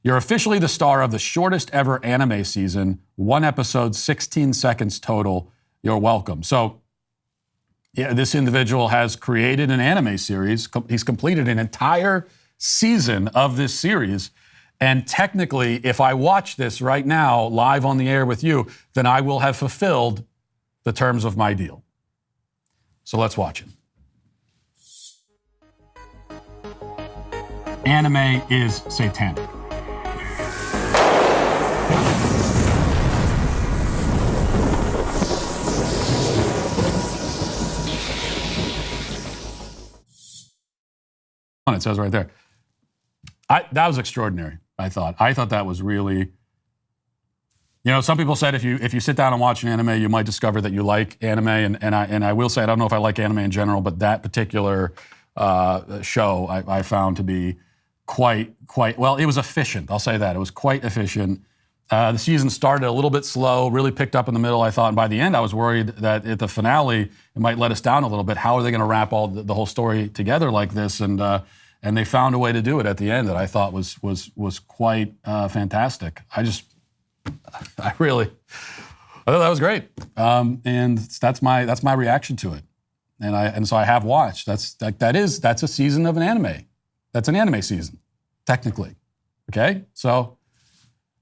you're officially the star of the shortest ever anime season, 1 episode, 16 seconds total. You're welcome." So, yeah, this individual has created an anime series. He's completed an entire season of this series. And technically, if I watch this right now live on the air with you, then I will have fulfilled the terms of my deal. So let's watch it. Anime is satanic. It says right there. That was extraordinary, I thought. I thought that was really... some people said if you sit down and watch an anime, you might discover that you like anime. And I will say, I don't know if I like anime in general, but that particular show I found to be quite, well, it was efficient. I'll say that. It was quite efficient. The season started a little bit slow, really picked up in the middle, I thought. And by the end, I was worried that at the finale, it might let us down a little bit. How are they going to wrap all the whole story together like this? And they found a way to do it at the end that I thought was quite fantastic. I thought that was great. And that's my reaction to it. And so I have watched. That's a season of an anime. That's an anime season, technically. Okay? So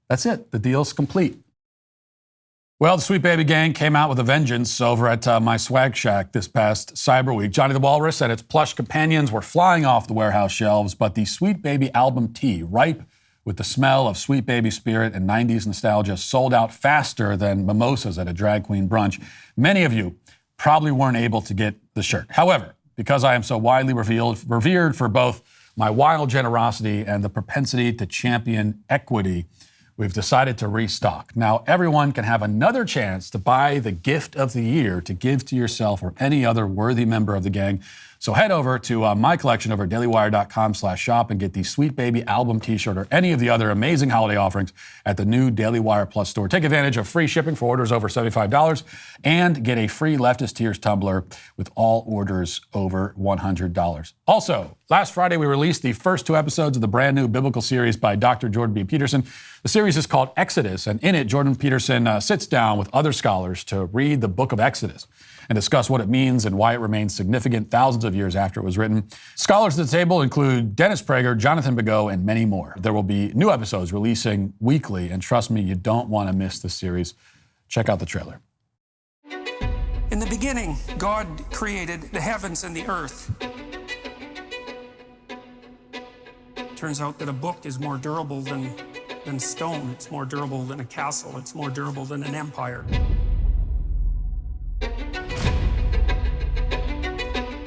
that's it. The deal's complete. Well, the Sweet Baby Gang came out with a vengeance over at my swag shack this past Cyber Week. Johnny the Walrus and its plush companions were flying off the warehouse shelves, but the Sweet Baby album tee, ripe with the smell of Sweet Baby spirit and 90s nostalgia, sold out faster than mimosas at a drag queen brunch. Many of you probably weren't able to get the shirt. However, because I am so widely revered for both my wild generosity and the propensity to champion equity, we've decided to restock. Now, everyone can have another chance to buy the gift of the year to give to yourself or any other worthy member of the gang. So head over to my collection over at dailywire.com/shop and get the Sweet Baby album t-shirt or any of the other amazing holiday offerings at the new Daily Wire Plus store. Take advantage of free shipping for orders over $75 and get a free Leftist Tears tumbler with all orders over $100. Also, last Friday we released the first 2 episodes of the brand new biblical series by Dr. Jordan B. Peterson. The series is called Exodus, and in it, Jordan Peterson sits down with other scholars to read the book of Exodus and discuss what it means and why it remains significant thousands of years after it was written. Scholars at the table include Dennis Prager, Jonathan Begot, and many more. There will be new episodes releasing weekly, and trust me, you don't want to miss this series. Check out the trailer. In the beginning, God created the heavens and the earth. Turns out that a book is more durable than stone. It's more durable than a castle. It's more durable than an empire.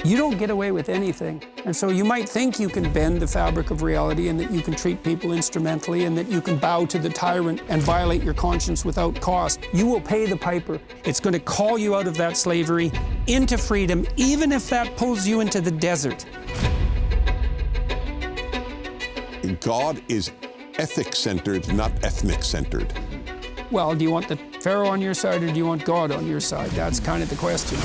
You don't get away with anything. And so you might think you can bend the fabric of reality and that you can treat people instrumentally and that you can bow to the tyrant and violate your conscience without cost. You will pay the piper. It's going to call you out of that slavery into freedom, even if that pulls you into the desert. God is ethic-centered, not ethnic-centered. Well, do you want the Pharaoh on your side or do you want God on your side? That's kind of the question.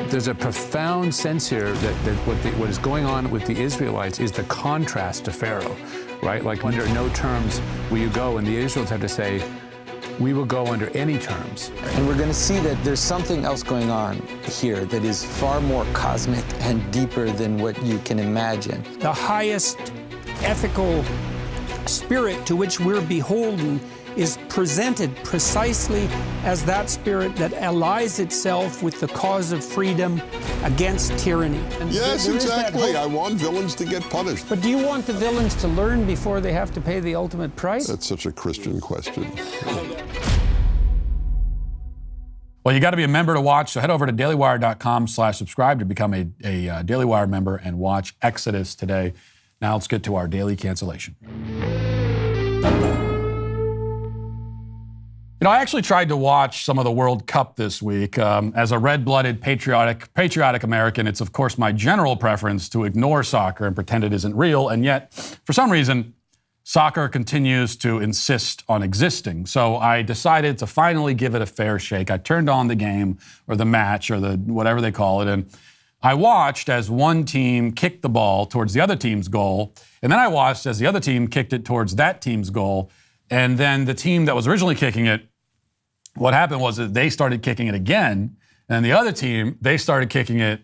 There's a profound sense here that what is going on with the Israelites is the contrast to Pharaoh, right? Like, under no terms will you go, and the Israelites have to say, we will go under any terms. And we're going to see that there's something else going on here that is far more cosmic and deeper than what you can imagine. The highest ethical spirit to which we're beholden is presented precisely as that spirit that allies itself with the cause of freedom against tyranny. And yes, exactly. I want villains to get punished. But do you want the villains to learn before they have to pay the ultimate price? That's such a Christian question. Well, you got to be a member to watch, so head over to dailywire.com/subscribe to become a Daily Wire member and watch Exodus today. Now let's get to our daily cancellation. You know, I actually tried to watch some of the World Cup this week. As a red-blooded, patriotic American, it's of course my general preference to ignore soccer and pretend it isn't real, and yet, for some reason, soccer continues to insist on existing. So I decided to finally give it a fair shake. I turned on the game, or the match, or the whatever they call it, and I watched as one team kicked the ball towards the other team's goal, and then I watched as the other team kicked it towards that team's goal. And then the team that was originally kicking it, what happened was that they started kicking it again, and the other team, they started kicking it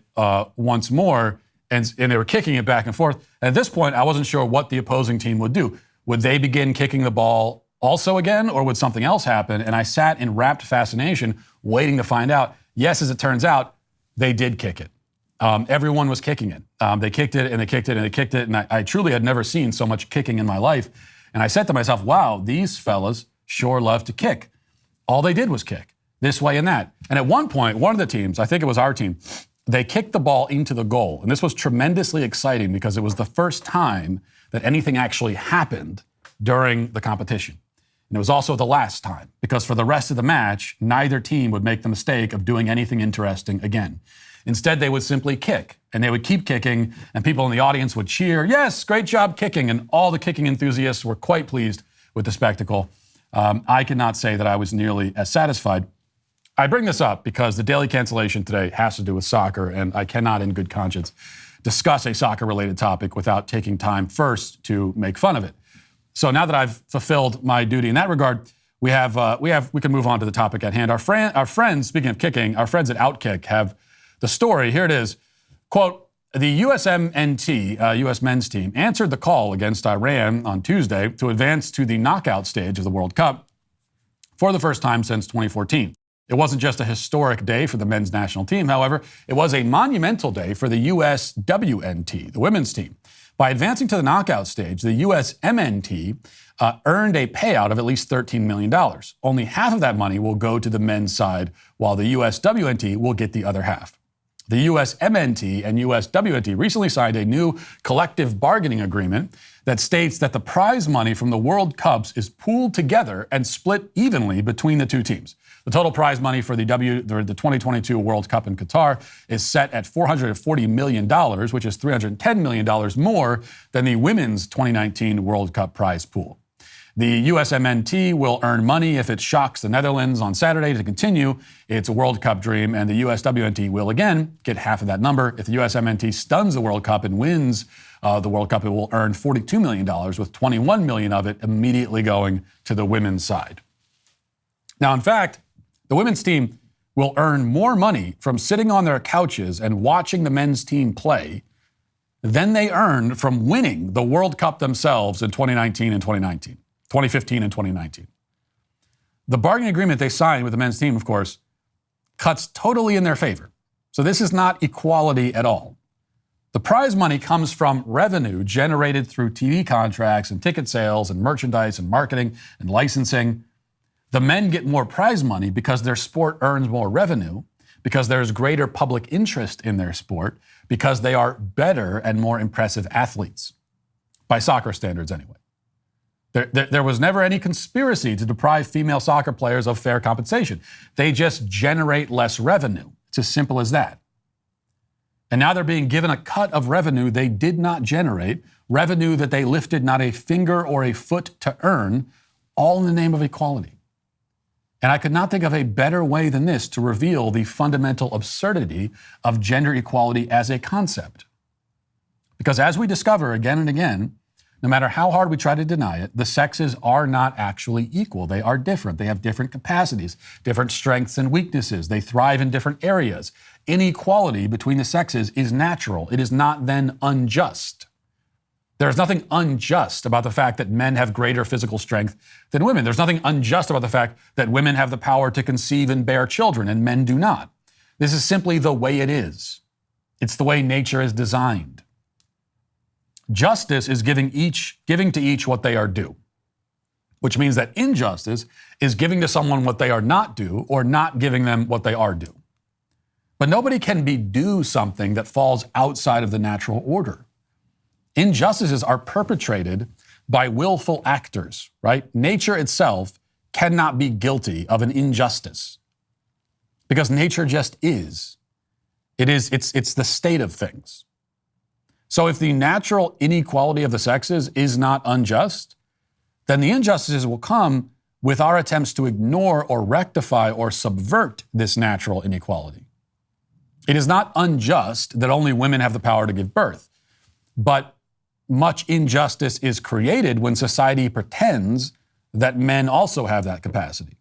once more, and they were kicking it back and forth. And at this point, I wasn't sure what the opposing team would do. Would they begin kicking the ball also again, or would something else happen? And I sat in rapt fascination, waiting to find out. Yes, as it turns out, they did kick it. Everyone was kicking it. They kicked it, and they kicked it, and they kicked it, and I truly had never seen so much kicking in my life. And I said to myself, wow, these fellas sure love to kick. All they did was kick, this way and that. And at one point, one of the teams, I think it was our team, they kicked the ball into the goal. And this was tremendously exciting because it was the first time that anything actually happened during the competition. And it was also the last time, because for the rest of the match, neither team would make the mistake of doing anything interesting again. Instead, they would simply kick, and they would keep kicking, and people in the audience would cheer, yes, great job kicking, and all the kicking enthusiasts were quite pleased with the spectacle. I cannot say that I was nearly as satisfied. I bring this up because the daily cancellation today has to do with soccer, and I cannot in good conscience discuss a soccer-related topic without taking time first to make fun of it. So now that I've fulfilled my duty in that regard, we can move on to the topic at hand. Our friends, speaking of kicking, our friends at Outkick have the story. Here it is. Quote, the USMNT, U.S. men's team, answered the call against Iran on Tuesday to advance to the knockout stage of the World Cup for the first time since 2014. It wasn't just a historic day for the men's national team, however, it was a monumental day for the USWNT, the women's team. By advancing to the knockout stage, the USMNT earned a payout of at least $13 million. Only half of that money will go to the men's side, while the USWNT will get the other half. The USMNT and USWNT recently signed a new collective bargaining agreement that states that the prize money from the World Cups is pooled together and split evenly between the two teams. The total prize money for the 2022 World Cup in Qatar is set at $440 million, which is $310 million more than the women's 2019 World Cup prize pool. The USMNT will earn money if it shocks the Netherlands on Saturday to continue its World Cup dream, and the USWNT will again get half of that number. If the USMNT stuns the World Cup and wins the World Cup, it will earn $42 million, with $21 million of it immediately going to the women's side. Now, in fact, the women's team will earn more money from sitting on their couches and watching the men's team play than they earned from winning the World Cup themselves in 2015 and 2019. The bargaining agreement they signed with the men's team, of course, cuts totally in their favor. So this is not equality at all. The prize money comes from revenue generated through TV contracts and ticket sales and merchandise and marketing and licensing. The men get more prize money because their sport earns more revenue, because there's greater public interest in their sport, because they are better and more impressive athletes, by soccer standards anyway. There was never any conspiracy to deprive female soccer players of fair compensation. They just generate less revenue. It's as simple as that. And now they're being given a cut of revenue they did not generate, revenue that they lifted not a finger or a foot to earn, all in the name of equality. And I could not think of a better way than this to reveal the fundamental absurdity of gender equality as a concept. Because as we discover again and again, no matter how hard we try to deny it, the sexes are not actually equal. They are different. They have different capacities, different strengths and weaknesses. They thrive in different areas. Inequality between the sexes is natural. It is not then unjust. There is nothing unjust about the fact that men have greater physical strength than women. There's nothing unjust about the fact that women have the power to conceive and bear children and men do not. This is simply the way it is. It's the way nature is designed. Justice is giving to each what they are due, which means that injustice is giving to someone what they are not due or not giving them what they are due. But nobody can be due something that falls outside of the natural order. Injustices are perpetrated by willful actors, right? Nature itself cannot be guilty of an injustice because nature just is. It's the state of things. So if the natural inequality of the sexes is not unjust, then the injustices will come with our attempts to ignore or rectify or subvert this natural inequality. It is not unjust that only women have the power to give birth, but much injustice is created when society pretends that men also have that capacity.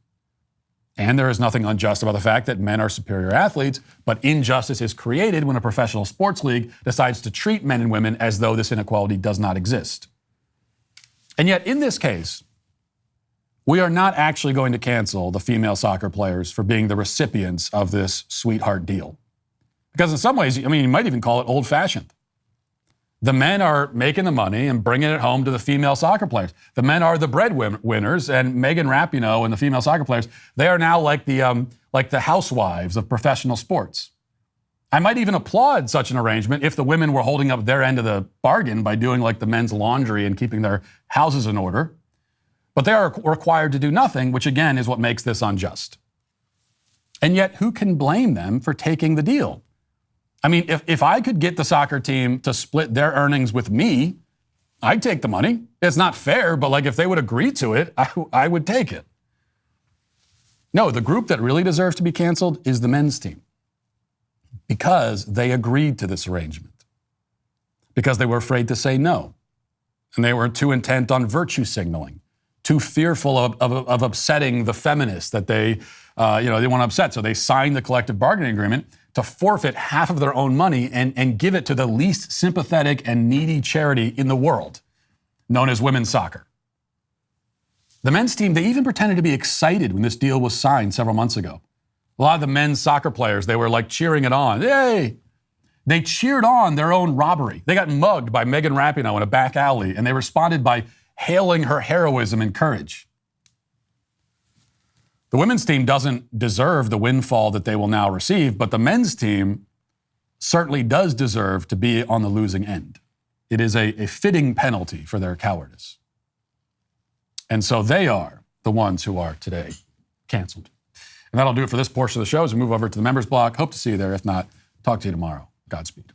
And there is nothing unjust about the fact that men are superior athletes, but injustice is created when a professional sports league decides to treat men and women as though this inequality does not exist. And yet, in this case, we are not actually going to cancel the female soccer players for being the recipients of this sweetheart deal. Because in some ways, you might even call it old-fashioned. The men are making the money and bringing it home to the female soccer players. The men are the breadwinners, and Megan Rapinoe and the female soccer players, they are now like the housewives of professional sports. I might even applaud such an arrangement if the women were holding up their end of the bargain by doing like the men's laundry and keeping their houses in order. But they are required to do nothing, which again is what makes this unjust. And yet, who can blame them for taking the deal? I mean, if I could get the soccer team to split their earnings with me, I'd take the money. It's not fair, but like if they would agree to it, I would take it. No, the group that really deserves to be canceled is the men's team because they agreed to this arrangement, because they were afraid to say no, and they were too intent on virtue signaling, too fearful of upsetting the feminists that they want to upset. So they signed the collective bargaining agreement to forfeit half of their own money and give it to the least sympathetic and needy charity in the world, known as women's soccer. The men's team, they even pretended to be excited when this deal was signed several months ago. A lot of the men's soccer players, they were like cheering it on. Yay! They cheered on their own robbery. They got mugged by Megan Rapinoe in a back alley, and they responded by hailing her heroism and courage. The women's team doesn't deserve the windfall that they will now receive, but the men's team certainly does deserve to be on the losing end. it is a fitting penalty for their cowardice. And so they are the ones who are today canceled. And that'll do it for this portion of the show as we move over to the members block. Hope to see you there. If not, talk to you tomorrow. Godspeed.